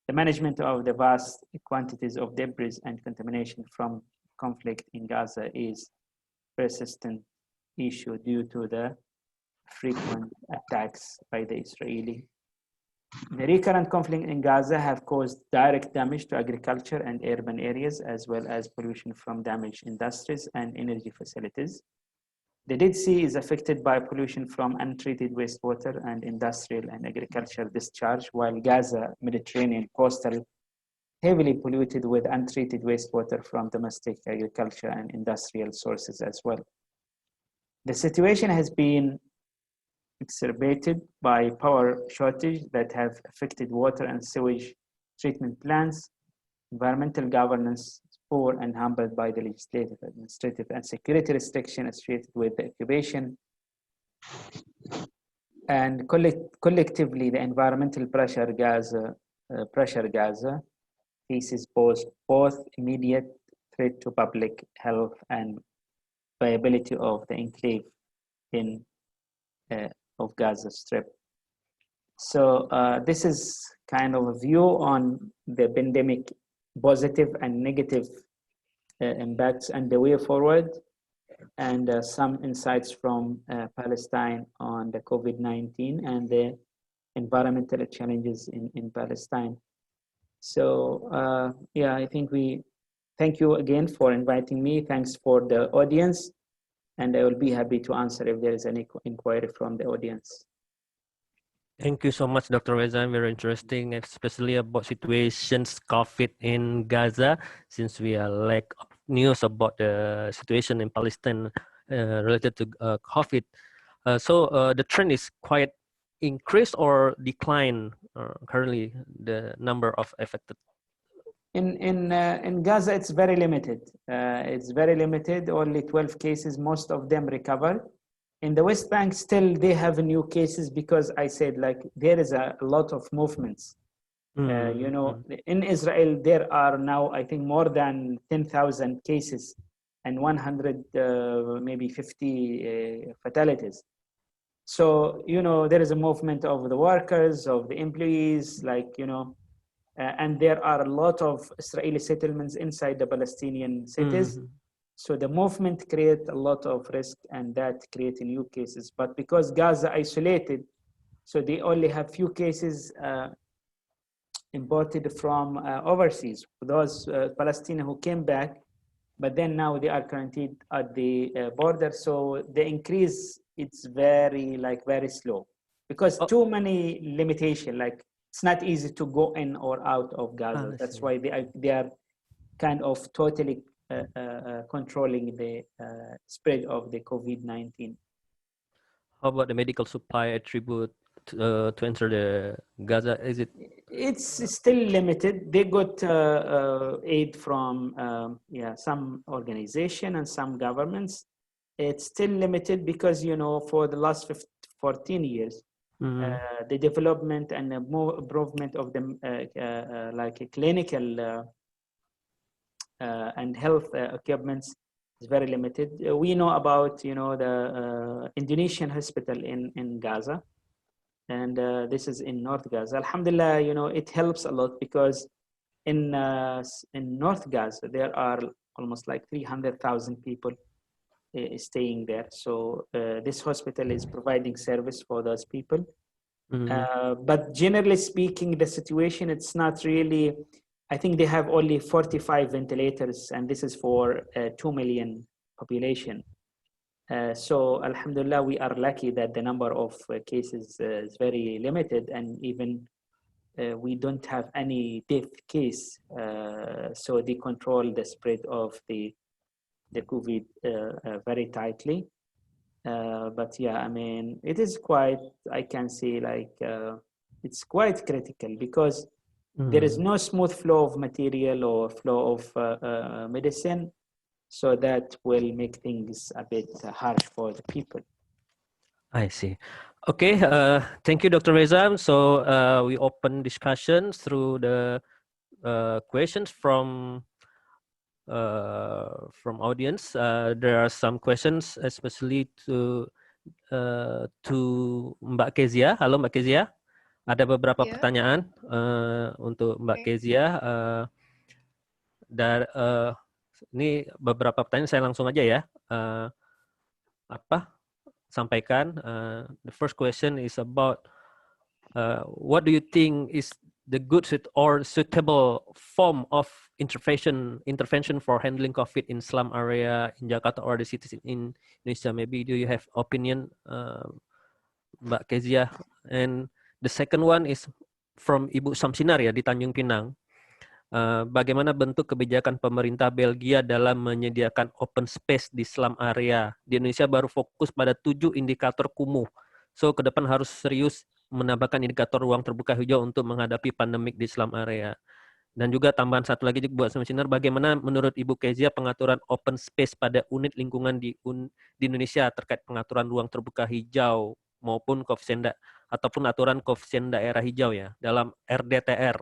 Speaker 3: The management of the vast quantities of debris and contamination from conflict in Gaza is a persistent issue due to the frequent attacks by the Israeli. The recurrent conflict in Gaza have caused direct damage to agriculture and urban areas, as well as pollution from damaged industries and energy facilities. The Dead Sea is affected by pollution from untreated wastewater and industrial and agricultural discharge, while Gaza Mediterranean coastal heavily polluted with untreated wastewater from domestic agriculture and industrial sources as well. The situation has been exacerbated by power shortage that have affected water and sewage treatment plants, environmental governance poor and hampered by the legislative, administrative, and security restriction associated with the occupation. And collectively, the environmental pressure Gaza faces both immediate threat to public health and viability of the enclave of Gaza Strip. So this is kind of a view on the pandemic positive and negative impacts and the way forward, and some insights from Palestine on the COVID-19 and the environmental challenges in Palestine. So yeah, I think we thank you again for inviting me. Thanks for the audience, and I will be happy to answer if there is any inquiry from the audience.
Speaker 2: Thank you so much, Dr. Wesam. Very interesting, especially about situations COVID in Gaza, since we are lack of news about the situation in Palestine related to COVID. So the trend is quite increased or decline currently, the number of affected?
Speaker 3: In Gaza, it's very limited. It's very limited, only 12 cases, most of them recovered. In the West Bank, still they have new cases because I said like there is a lot of movements. You know, in Israel, there are now, I think, more than 10,000 cases and 100, maybe 50 fatalities. So, you know, there is a movement of the workers, of the employees, like, you know, and there are a lot of Israeli settlements inside the Palestinian cities. So the movement creates a lot of risk, and that creates new cases. But because Gaza isolated, so they only have few cases imported from overseas. Those Palestinians who came back, but then now they are quarantined at the border. So the increase, it's very slow because too many limitation. Like it's not easy to go in or out of Gaza. That's why they are kind of totally controlling the spread of the COVID-19.
Speaker 2: How about the medical supply attribute to enter the Gaza? Is it?
Speaker 3: It's still limited. They got aid from some organization and some governments. It's still limited because, you know, for the last 14 years, the development and the more improvement of the like a clinical and health equipments is very limited. We know about, you know, the Indonesian hospital in Gaza, and this is in North Gaza. Alhamdulillah, you know, it helps a lot because in North Gaza there are almost like 300,000 people staying there. So this hospital is providing service for those people. But generally speaking, the situation, it's not really, I think they have only 45 ventilators, and this is for 2 million population. So Alhamdulillah, we are lucky that the number of cases is very limited, and even we don't have any death case. So they control the spread of the COVID very tightly. But yeah, I mean, it is quite, I can say, like, it's quite critical because there is no smooth flow of material or flow of medicine. So that will make things a bit harsh for the people.
Speaker 2: I see. Okay, thank you, Dr. Wesam. So we open discussions through the questions from audience. There are some questions, especially to Mbak Kezia. Halo Mbak Kezia. Ada beberapa pertanyaan untuk Mbak Kezia. Ini beberapa pertanyaan, saya langsung aja ya. Sampaikan. The first question is about what do you think is the good or suitable form of intervention for handling COVID in slum area in Jakarta or the cities in Indonesia? Maybe do you have opinion, Mbak Kezia? And the second one is from Ibu Samsinar ya di Tanjung Pinang. Bagaimana bentuk kebijakan pemerintah Belgia dalam menyediakan open space di slum area? Di Indonesia baru fokus pada 7 indikator kumuh. So ke depan harus serius menambahkan indikator ruang terbuka hijau untuk menghadapi pandemik di slum area. Dan juga tambahan satu lagi buat Samsinar, bagaimana menurut Ibu Kezia pengaturan open space pada unit lingkungan di Indonesia terkait pengaturan ruang terbuka hijau maupun koefisien ataupun aturan koefisien daerah hijau ya dalam RDTR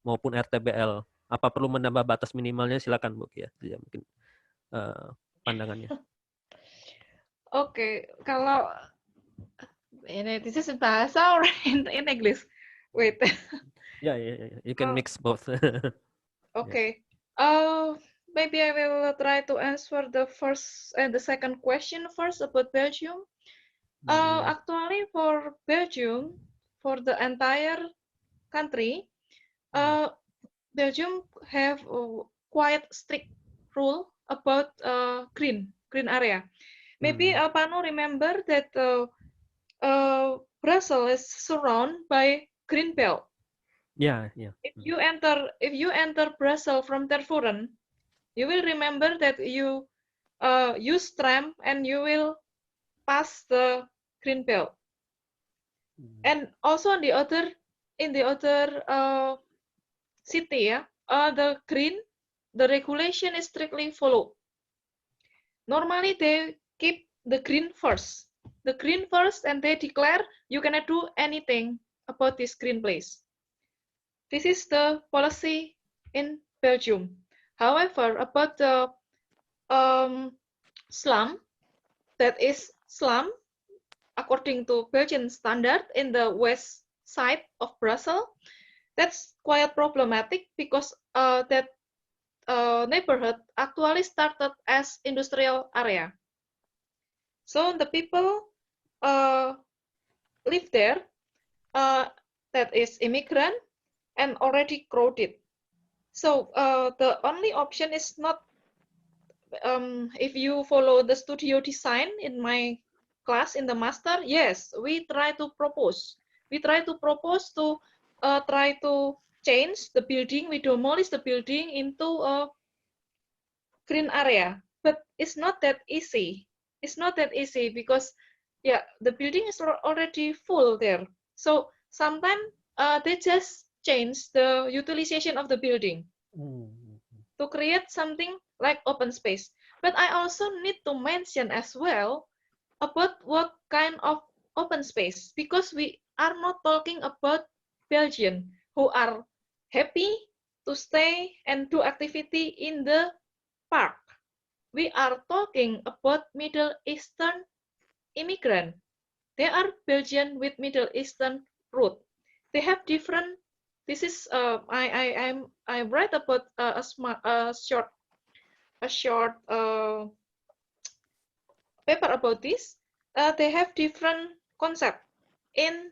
Speaker 2: maupun RTBL. Apa perlu menambah batas minimalnya? Silakan Bu ya, mungkin pandangannya.
Speaker 1: Oke, kalau ini this is bahasa or in English? Wait.
Speaker 2: Yeah, you can mix both.
Speaker 1: Okay. Maybe I will try to answer the first and the second question first about Belgium. Actually, for Belgium, for the entire country, Belgium have a quite strict rule about green area. Maybe Alpano remember that Brussels is surrounded by green belt.
Speaker 2: Yeah.
Speaker 1: If you enter Brussels from Tervuren, you will remember that you use tram and you will pass the green belt. And also in the other city, the regulation is strictly followed. Normally they keep the green first, and they declare you cannot do anything about this green place. This is the policy in Belgium. However, about the slum, that is slum according to Belgian standard in the west side of Brussels, that's quite problematic because that neighborhood actually started as industrial area. So the people live there, that is immigrant and already crowded. So the only option is not, if you follow the studio design in my class in the master, yes, we try to propose to try to change the building, we demolish the building into a green area, but it's not that easy. It's not that easy because, yeah, the building is already full there. So sometimes they just change the utilization of the building to create something like open space. But I also need to mention as well about what kind of open space, because we are not talking about Belgian who are happy to stay and do activity in the park. We are talking about Middle Eastern immigrant. They are Belgian with Middle Eastern root. They have different. This is I read about a short paper about this. They have different concept in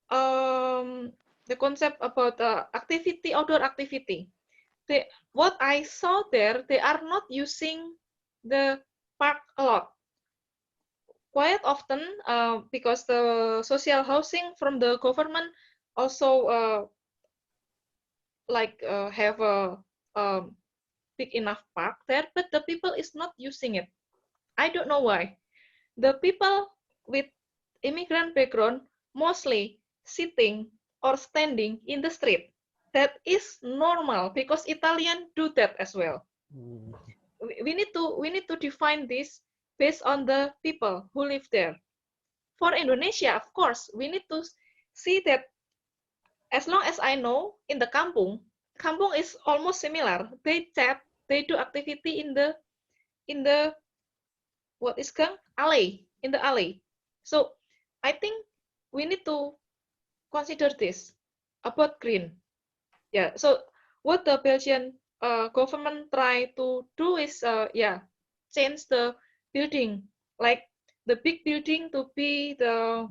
Speaker 1: the concept about activity, outdoor activity. What I saw there, they are not using the park a lot. Quite often, because the social housing from the government also have a big enough park there, but the people is not using it. I don't know why. The people with immigrant background mostly sitting or standing in the street. That is normal because Italians do that as well. We need to define this based on the people who live there. For Indonesia, of course, we need to see that as long as I know, in the kampung is almost similar. They chat, they do activity in the what is called alley, in the alley. So I think we need to consider this about green. Yeah. So what the Belgian government try to do is change the building, like the big building to be the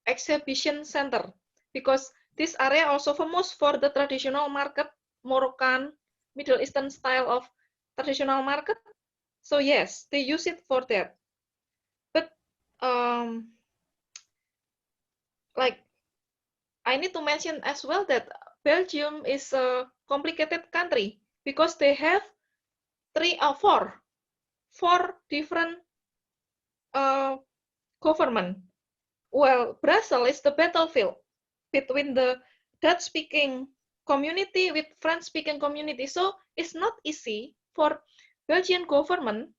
Speaker 1: exhibition center, because this area also famous for the traditional market, Moroccan, Middle Eastern style of traditional market. So yes, they use it for that. But like I need to mention as well that Belgium is a complicated country because they have four different government. Well, Brussels is the battlefield between the Dutch-speaking community with French-speaking community. So it's not easy for Belgian government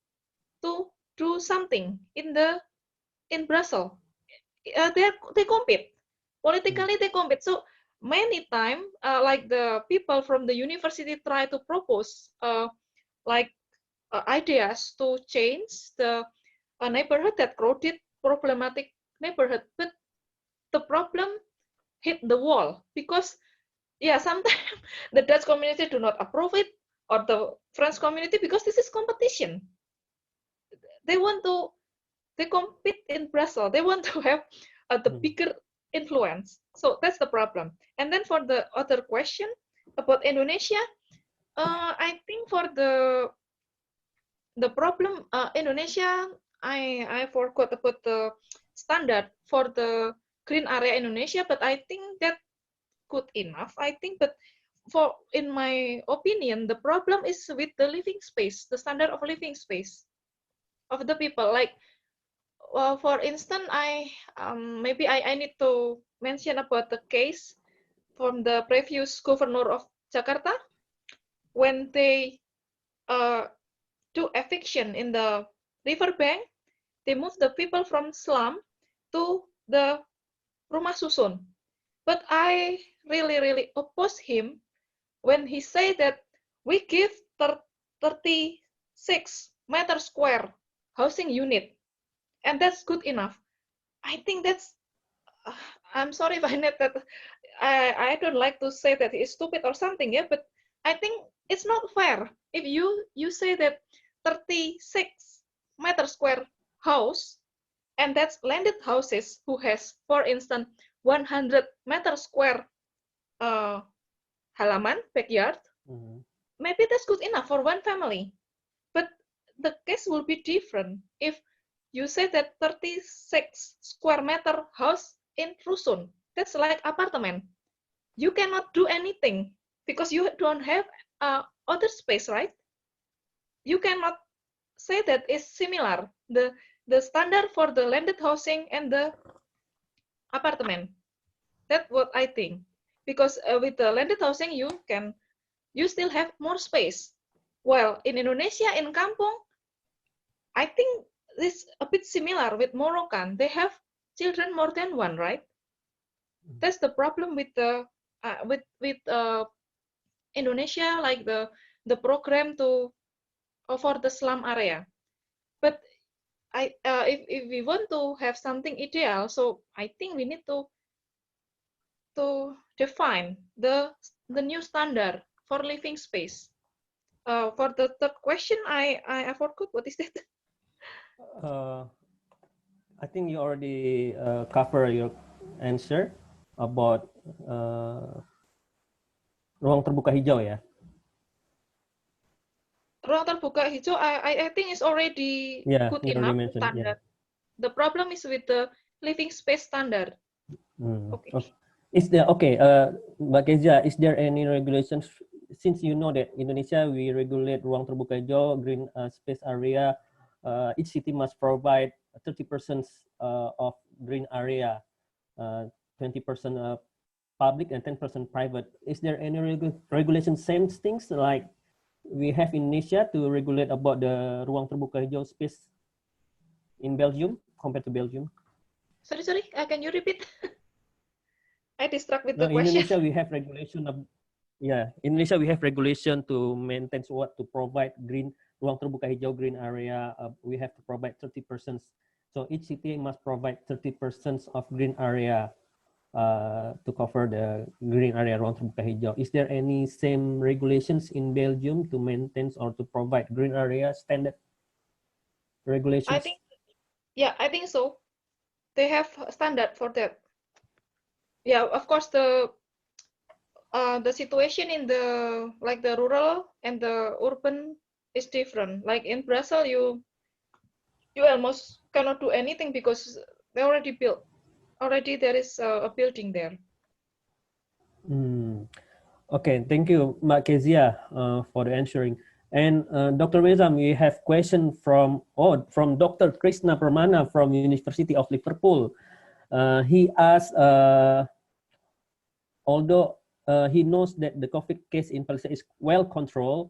Speaker 1: to do something in Brussels. They compete politically. They compete. So many times, like the people from the university try to propose ideas to change the neighborhood, that crowded, problematic neighborhood, but the problem hit the wall because sometimes the Dutch community do not approve it, or the French community, because this is competition. They compete in Brussels. They want to have the bigger influence. So that's the problem. And then for the other question about Indonesia, I think for the problem, Indonesia, I forgot about the standard for the green area Indonesia, but I think that good enough. I think, but in my opinion, the problem is with the living space, the standard of living space of the people. Like, for instance, maybe I need to mention about the case from the previous governor of Jakarta when they do eviction in the riverbank. They move the people from slum to the rumah susun. But I really oppose him when he say that we give 36 meter square housing unit, and that's good enough. I think that's, I'm sorry if I net that, I don't like to say that he's stupid or something, but I think it's not fair if you say that 36 meter square house, and that's landed houses who has, for instance, 100 meter square halaman, backyard. Maybe that's good enough for one family. But the case will be different if you say that 36 square meter house in Rusun, That's like apartment. You cannot do anything because you don't have other space, right? You cannot say that it's similar. The standard for the landed housing and the apartment. That's what I think. Because with the landed housing, you still have more space. Well, in Indonesia, in kampung, I think it's a bit similar with Moroccan. They have children more than one, right? That's the problem with the Indonesia, like the program to for the slum area. But if we want to have something ideal, so I think we need to define the new standard for living space. For the third question, I forgot what is that.
Speaker 2: I think you already cover your answer about ruang terbuka hijau ya.
Speaker 1: Ruang terbuka hijau, I think is already good
Speaker 2: you
Speaker 1: enough
Speaker 2: already mentioned,
Speaker 1: standard.
Speaker 2: yeah.
Speaker 1: The problem is with the living space standard.
Speaker 2: Okay. Is there Mbak Kezia, is there any regulations, since you know that Indonesia we regulate ruang terbuka hijau, green space area, each city must provide 30% of green area, 20% public and 10% private. Is there any regulation same things like we have in Indonesia to regulate about the ruang terbuka hijau space in Belgium compared to Belgium?
Speaker 1: Sorry, can you repeat? I distract with the
Speaker 2: In
Speaker 1: question.
Speaker 2: Indonesia we have regulation of Indonesia we have regulation to maintain to provide green ruang terbuka hijau green area. We have to provide 30%. So each city must provide 30% of green area to cover the green area ruang terbuka hijau. Is there any same regulations in Belgium to maintain or to provide green area standard regulations?
Speaker 1: I think so. They have a standard for that. Yeah, of course the situation in the rural and the urban is different. Like in Brazil, you almost cannot do anything because they already built. Already there is a building there.
Speaker 2: Okay, thank you, Mbak Kezia, for the answering. And Dr. Wesam, we have question from Dr. Krishna Pramana from University of Liverpool. He asked, although he knows that the COVID case in Malaysia is well controlled,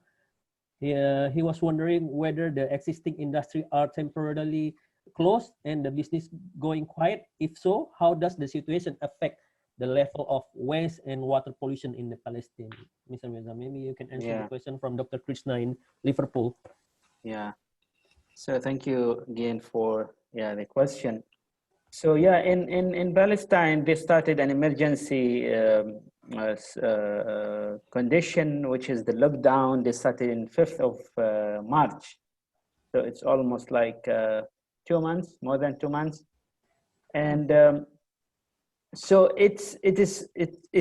Speaker 2: he was wondering whether the existing industry are temporarily closed and the business going quiet. If so, how does the situation affect the level of waste and water pollution in the Palestine? Mr. Wesam, maybe you can answer the question from Dr. Krishna in Liverpool.
Speaker 3: Yeah. So thank you again for the question. So in Palestine, they started an emergency condition, which is the lockdown. They started in 5th of March. So it's almost like 2 months, more than 2 months. And so it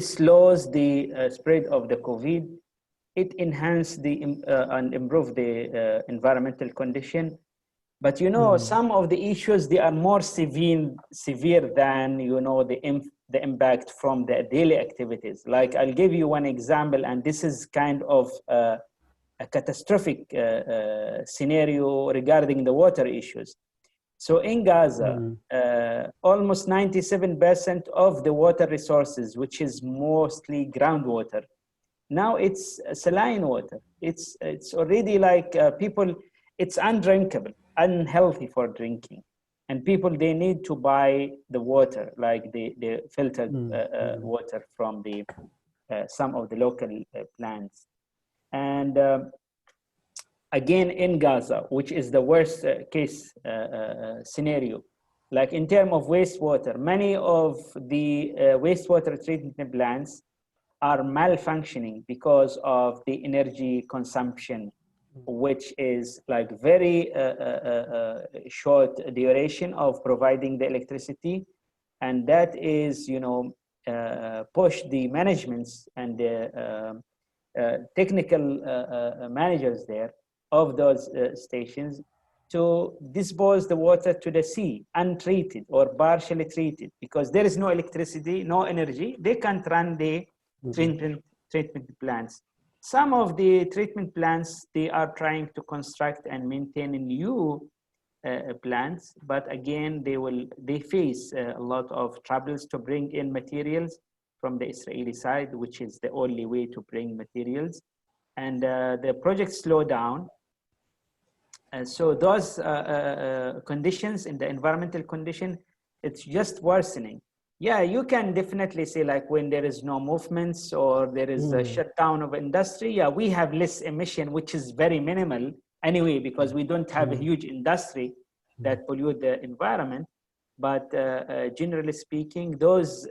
Speaker 3: slows the spread of the COVID. It enhanced and improved the environmental condition. But some of the issues, they are more severe than the impact from the daily activities. Like I'll give you one example, and this is kind of a catastrophic scenario regarding the water issues. So in Gaza, almost 97% of the water resources, which is mostly groundwater, now it's saline water. It's already like people, it's undrinkable, unhealthy for drinking, and people, they need to buy the water, like the filtered water from the some of the local plants. And again, in Gaza, which is the worst case scenario, like in terms of wastewater, many of the wastewater treatment plants are malfunctioning because of the energy consumption, which is like very short duration of providing the electricity. And that is, push the managements and the technical managers there of those stations to dispose the water to the sea, untreated or partially treated, because there is no electricity, no energy. They can't run the treatment plants. Some of the treatment plants, they are trying to construct and maintain new plants, but again, they face a lot of troubles to bring in materials from the Israeli side, which is the only way to bring materials. And the project slowed down. So those conditions in the environmental condition, it's just worsening. Yeah, you can definitely say like when there is no movements or there is a shutdown of industry, yeah, we have less emission, which is very minimal anyway, because we don't have a huge industry that pollute the environment. But generally speaking, those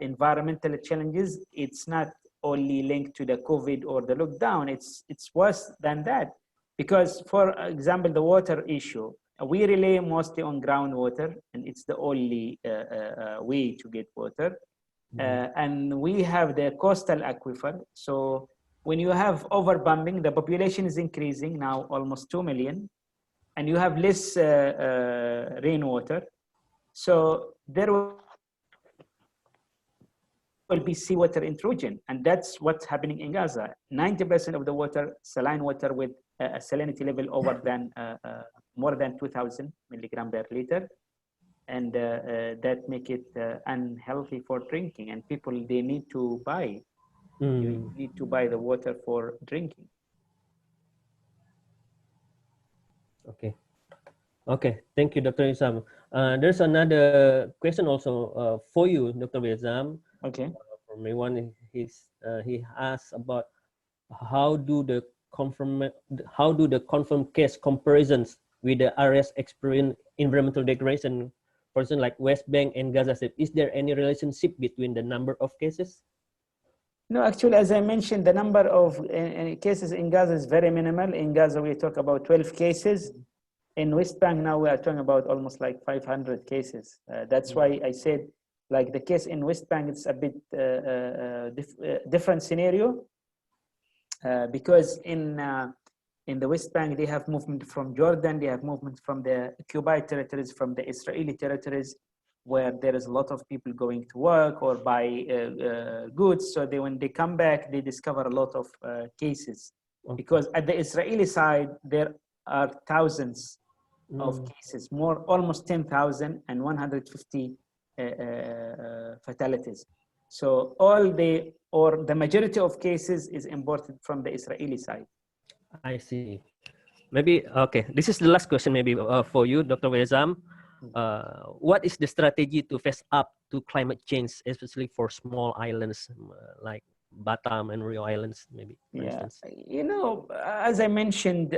Speaker 3: environmental challenges, it's not only linked to the COVID or the lockdown, it's worse than that. Because, for example, the water issue, we rely mostly on groundwater, and it's the only way to get water. And we have the coastal aquifer. So when you have overpumping, the population is increasing now, almost 2 million, and you have less rainwater. So there will be seawater intrusion, and that's what's happening in Gaza. 90% of the water, saline water with a salinity level over than more than 2,000 milligram per liter, and that make it unhealthy for drinking. And people, they need to buy. You need to buy the water for drinking.
Speaker 2: Okay. Okay, thank you, Dr. Wesam. There's another question also for you, Dr. Wesam.
Speaker 3: Okay.
Speaker 2: From everyone, he asks about how do the confirmed case comparisons with the areas experiencing environmental degradation, for instance, like West Bank and Gaza Strip, is there any relationship between the number of cases?
Speaker 3: No, actually, as I mentioned, the number of cases in Gaza is very minimal. In Gaza, we talk about 12 cases. In West Bank, now we are talking about almost like 500 cases. That's why I said, like the case in West Bank, it's a bit different scenario. Because in the West Bank, they have movement from Jordan, they have movement from the occupied territories, from the Israeli territories, where there is a lot of people going to work or buy goods. So when they come back, they discover a lot of cases. Because at the Israeli side, there are thousands of cases, almost 10,000 and 150 fatalities. So the majority of cases is imported from the Israeli side.
Speaker 2: I see. Maybe, okay, this is the last question maybe for you, Dr. Wesam. What is the strategy to face up to climate change, especially for small islands like Batam and Rio Islands, maybe, for instance?
Speaker 3: You know, as I mentioned,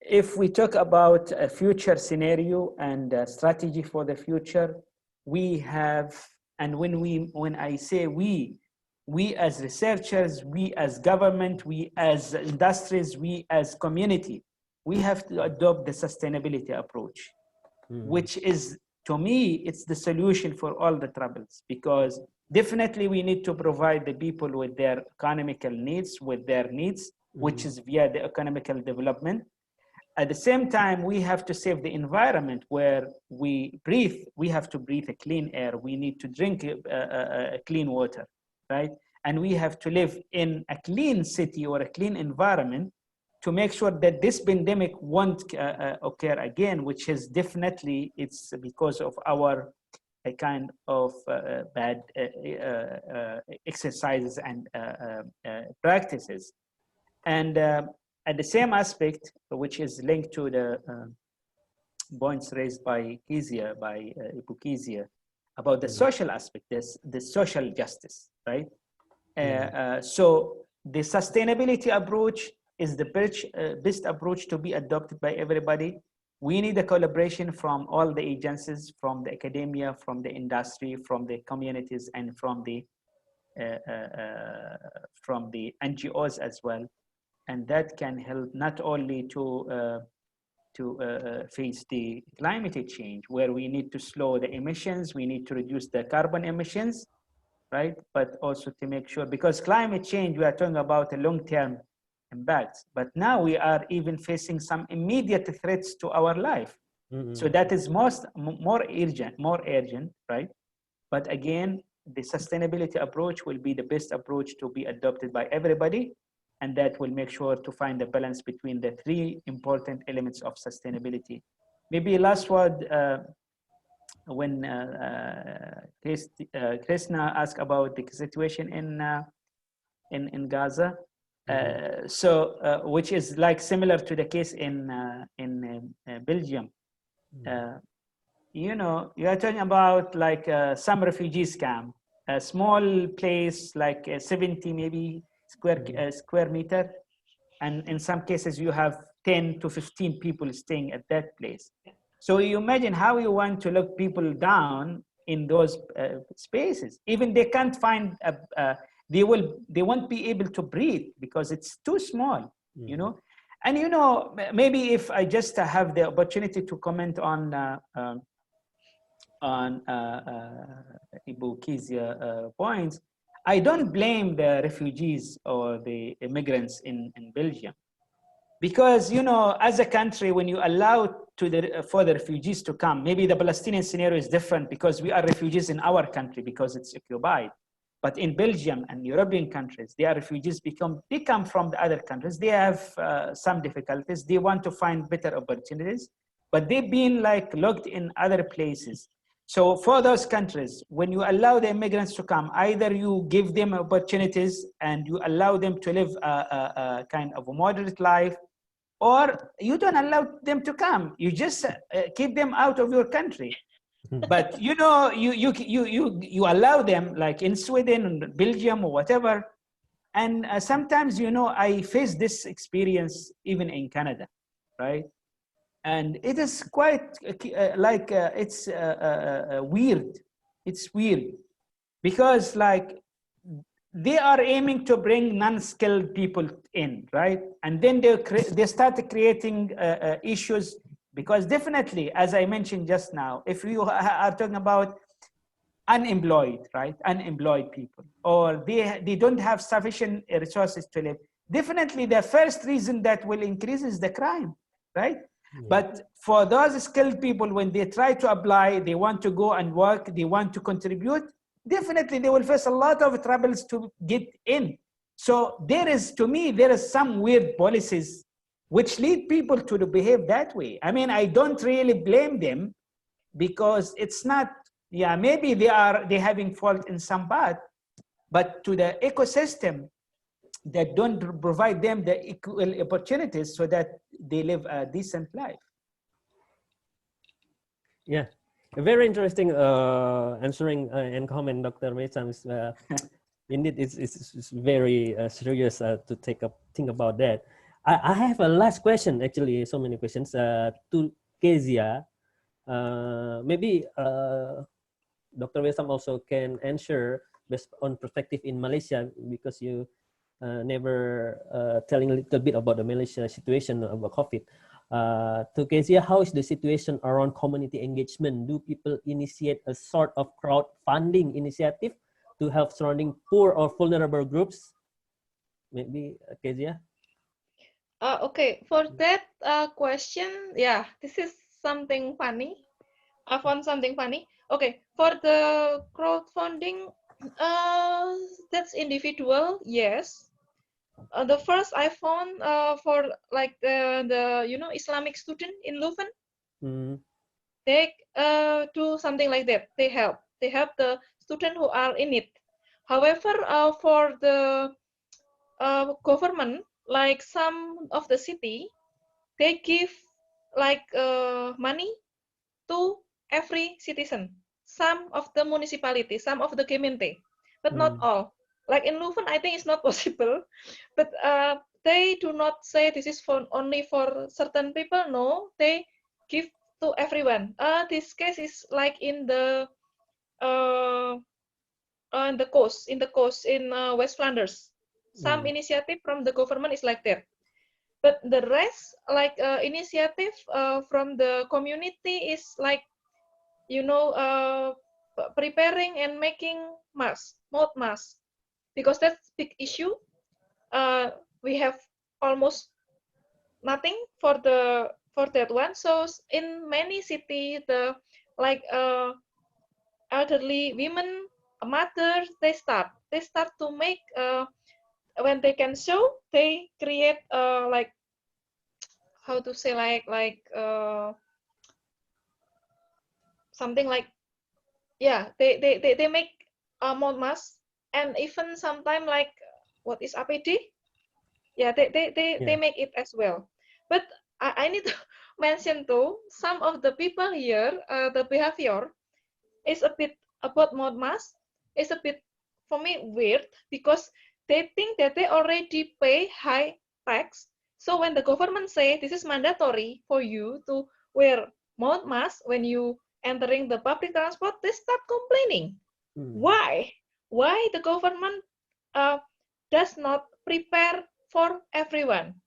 Speaker 3: if we talk about a future scenario and a strategy for the future, we have, and when I say we as researchers, we as government, we as industries, we as community, we have to adopt the sustainability approach, which is, to me, it's the solution for all the troubles, because definitely we need to provide the people with their economical needs, with their needs, which is via the economical development. At the same time, we have to save the environment where we breathe. We have to breathe a clean air. We need to drink clean water, right? And we have to live in a clean city or a clean environment to make sure that this pandemic won't occur again, which is definitely, it's because of our kind of bad exercises and practices. And at the same aspect, which is linked to the points raised by Kezia, by Kezia, about the social aspect, the social justice, right? So the sustainability approach is the best approach to be adopted by everybody. We need a collaboration from all the agencies, from the academia, from the industry, from the communities, and from the NGOs as well. And that can help not only to face the climate change, where we need to slow the emissions, we need to reduce the carbon emissions, right? But also to make sure, because climate change, we are talking about a long-term impacts. But now we are even facing some immediate threats to our life. So that is more urgent, right? But again, the sustainability approach will be the best approach to be adopted by everybody, and that will make sure to find the balance between the three important elements of sustainability. Maybe last word, when Krishna asked about the situation in Gaza, which is like similar to the case in Belgium. You know, you are talking about like some refugees camp, a small place like 70 maybe square meter, and in some cases you have 10 to 15 people staying at that place. So you imagine how you want to look people down in those spaces. Even they can't find they won't be able to breathe because it's too small, you know. And you know, maybe if I just have the opportunity to comment on Ibu Kezia points, I don't blame the refugees or the immigrants in Belgium. Because, you know, as a country, when you allow for the refugees to come, maybe the Palestinian scenario is different because we are refugees in our country because it's occupied. But in Belgium and European countries, they are refugees they come from the other countries. They have some difficulties. They want to find better opportunities, but they've been like locked in other places. So for those countries, when you allow the immigrants to come, either you give them opportunities and you allow them to live a kind of a moderate life, or you don't allow them to come. You just keep them out of your country. But you know, you allow them, like in Sweden, Belgium, or whatever. And sometimes, you know, I face this experience even in Canada, right? And it is quite it's weird. It's weird because like they are aiming to bring non-skilled people in, right? And then they start creating issues because definitely, as I mentioned just now, if you are talking about unemployed, right? Unemployed people, or they don't have sufficient resources to live, definitely the first reason that will increase is the crime, right? Yeah. But for those skilled people, when they try to apply, they want to go and work, they want to contribute, definitely they will face a lot of troubles to get in. So to me, there is some weird policies which lead people to behave that way. I mean, I don't really blame them because it's not, yeah, maybe they're having fault in some part, but to the ecosystem that don't provide them the equal opportunities so that they live a decent life.
Speaker 2: Yeah, very interesting answering and comment, Dr. Wesam. Indeed, it's very serious to think about that. I have a last question, actually, so many questions to Kezia. Maybe Dr. Wesam also can answer based on perspective in Malaysia, because you never telling a little bit about the Malaysia situation about COVID. To Kezia, how is the situation around community engagement? Do people initiate a sort of crowdfunding initiative to help surrounding poor or vulnerable groups? Maybe Kezia?
Speaker 1: Okay, for that question, yeah, this is something funny. I found something funny. Okay, for the crowdfunding, that's individual, yes. The first I found for like the Islamic student in Leuven, they do something like that. They help the student who are in it. However, for the government, like some of the city, they give like money to every citizen. Some of the municipality, some of the community, but not all. Like in Leuven, I think it's not possible, but they do not say this is only for certain people. No, they give to everyone. This case is like in the coast in West Flanders. Some initiative from the government is like that. But the rest, like initiative from the community, is like, preparing and making masks, mouth masks, because that's big issue. We have almost nothing for that one. So in many cities, the like elderly women, mothers, they start to make when they can show, they create like how to say like something like, yeah, they make more mask, and even sometimes like what is APD, yeah, they make it as well. But I need to mention too, some of the people here, the behavior is a bit about mode mask is a bit for me weird, because they think that they already pay high tax. So when the government say this is mandatory for you to wear mode mask when you entering the public transport, they start complaining. Why? Why the government uh, does not prepare for everyone?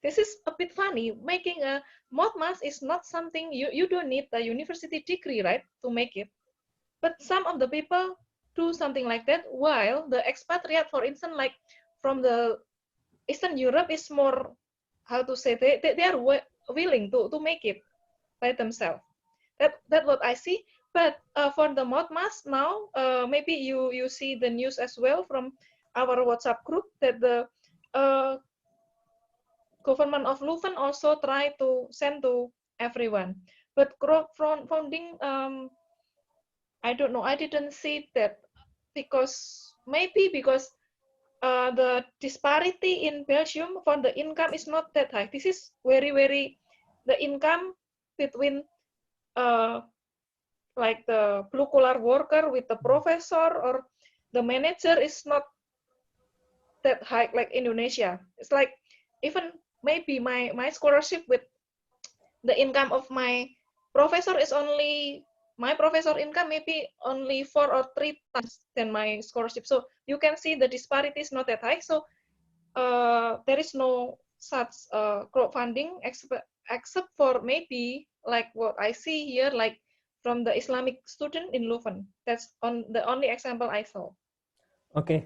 Speaker 1: This is a bit funny. Making a mode mask is not something you don't need a university degree, right, to make it. But some of the people do something like that, while the expatriate, for instance, like from the Eastern Europe, is more, how to say, they are willing to make it by themselves. That what I see. But for the mod mask now, maybe you see the news as well from our WhatsApp group, that the government of Leuven also try to send to everyone. But founding, I don't know. I didn't see that, because maybe because the disparity in Belgium for the income is not that high. This is very the income between like the blue collar worker with the professor or the manager is not that high like Indonesia. It's like even maybe my scholarship with the income of my professor is only, my professor income maybe only 4 or 3 times than my scholarship. So you can see the disparity is not that high. So there is no such crowdfunding except for maybe like what I see here, like from the Islamic student in Leuven. That's the only example I saw.
Speaker 2: Okay,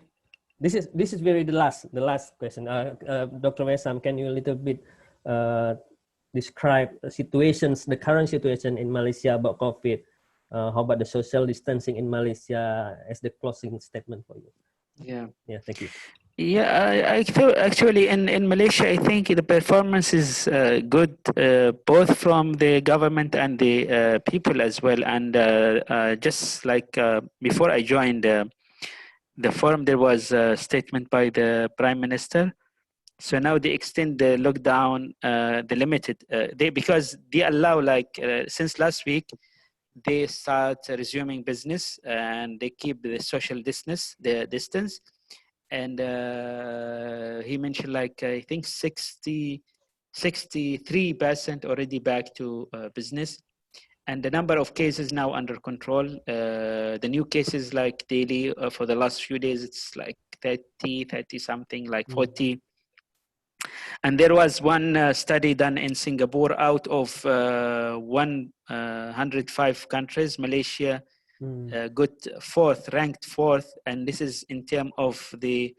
Speaker 2: this is very the last question. Dr. Wesam, can you a little bit describe the current situation in Malaysia about COVID? How about the social distancing in Malaysia as the closing statement for you? Yeah, thank you.
Speaker 3: Yeah, I thought actually in Malaysia, I think the performance is good, both from the government and the people as well. And just like before I joined the forum, there was a statement by the Prime Minister. So now they extend the lockdown, the limited, because they allow, like since last week, they start resuming business and they keep the social distance, the distance. And he mentioned like, I think 63% already back to business. And the number of cases now under control. The new cases like daily for the last few days, it's like 30 something, like 40. And there was one study done in Singapore. Out of 105 countries, Malaysia got ranked fourth, and this is in terms of the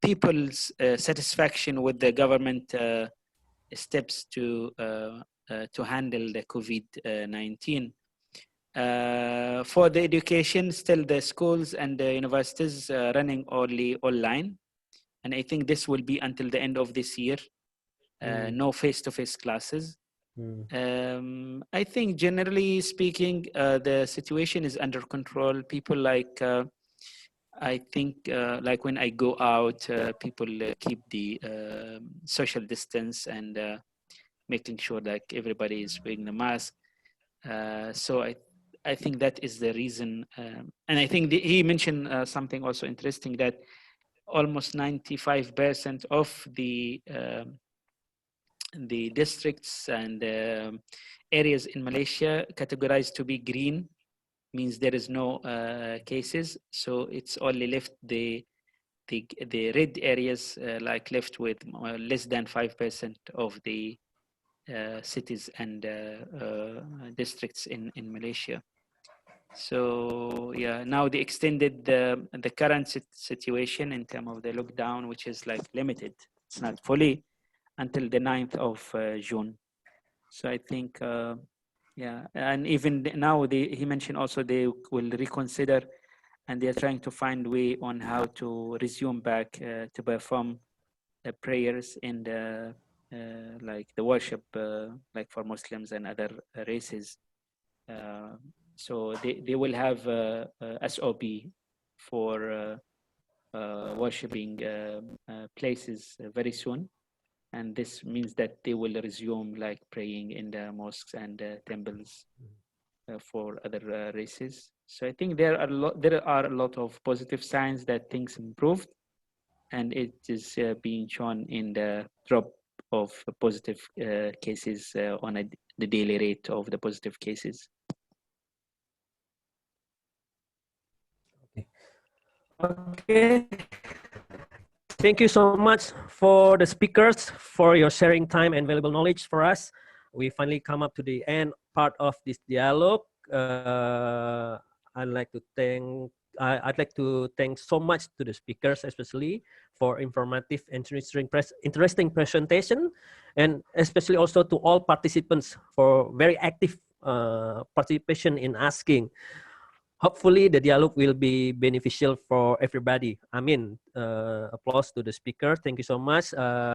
Speaker 3: people's satisfaction with the government steps to handle the COVID-19. For the education, still the schools and the universities running only online. And I think this will be until the end of this year. No face-to-face classes. I think generally speaking, the situation is under control. People like, I think like when I go out, people keep the social distance and making sure like everybody is wearing the mask. So I think that is the reason. And I think he mentioned something also interesting, that almost 95% of the districts and areas in Malaysia categorized to be green, means there is no cases. So it's only left the red areas, like left with less than 5% of the cities and districts in Malaysia. So yeah, now they extended the current situation in terms of the lockdown, which is like limited. it's not fully until the 9th of June. So I think, yeah, and even now he mentioned also they will reconsider, and they're trying to find way on how to resume back to perform prayers in the like the worship like for Muslims and other races. So they will have SOP for worshipping places very soon, and this means that they will resume like praying in the mosques and temples for other races. So I think there are a lot of positive signs that things improved, and it is being shown in the drop of positive cases on the daily rate of the positive cases.
Speaker 2: Okay. Thank you so much for the speakers for your sharing time and valuable knowledge for us. We finally come up to the end part of this dialogue. I'd like to thank so much to the speakers, especially for informative and interesting presentation, and especially also to all participants for very active participation in asking. Hopefully the dialogue will be beneficial for everybody. I mean, applause to the speaker. Thank you so much.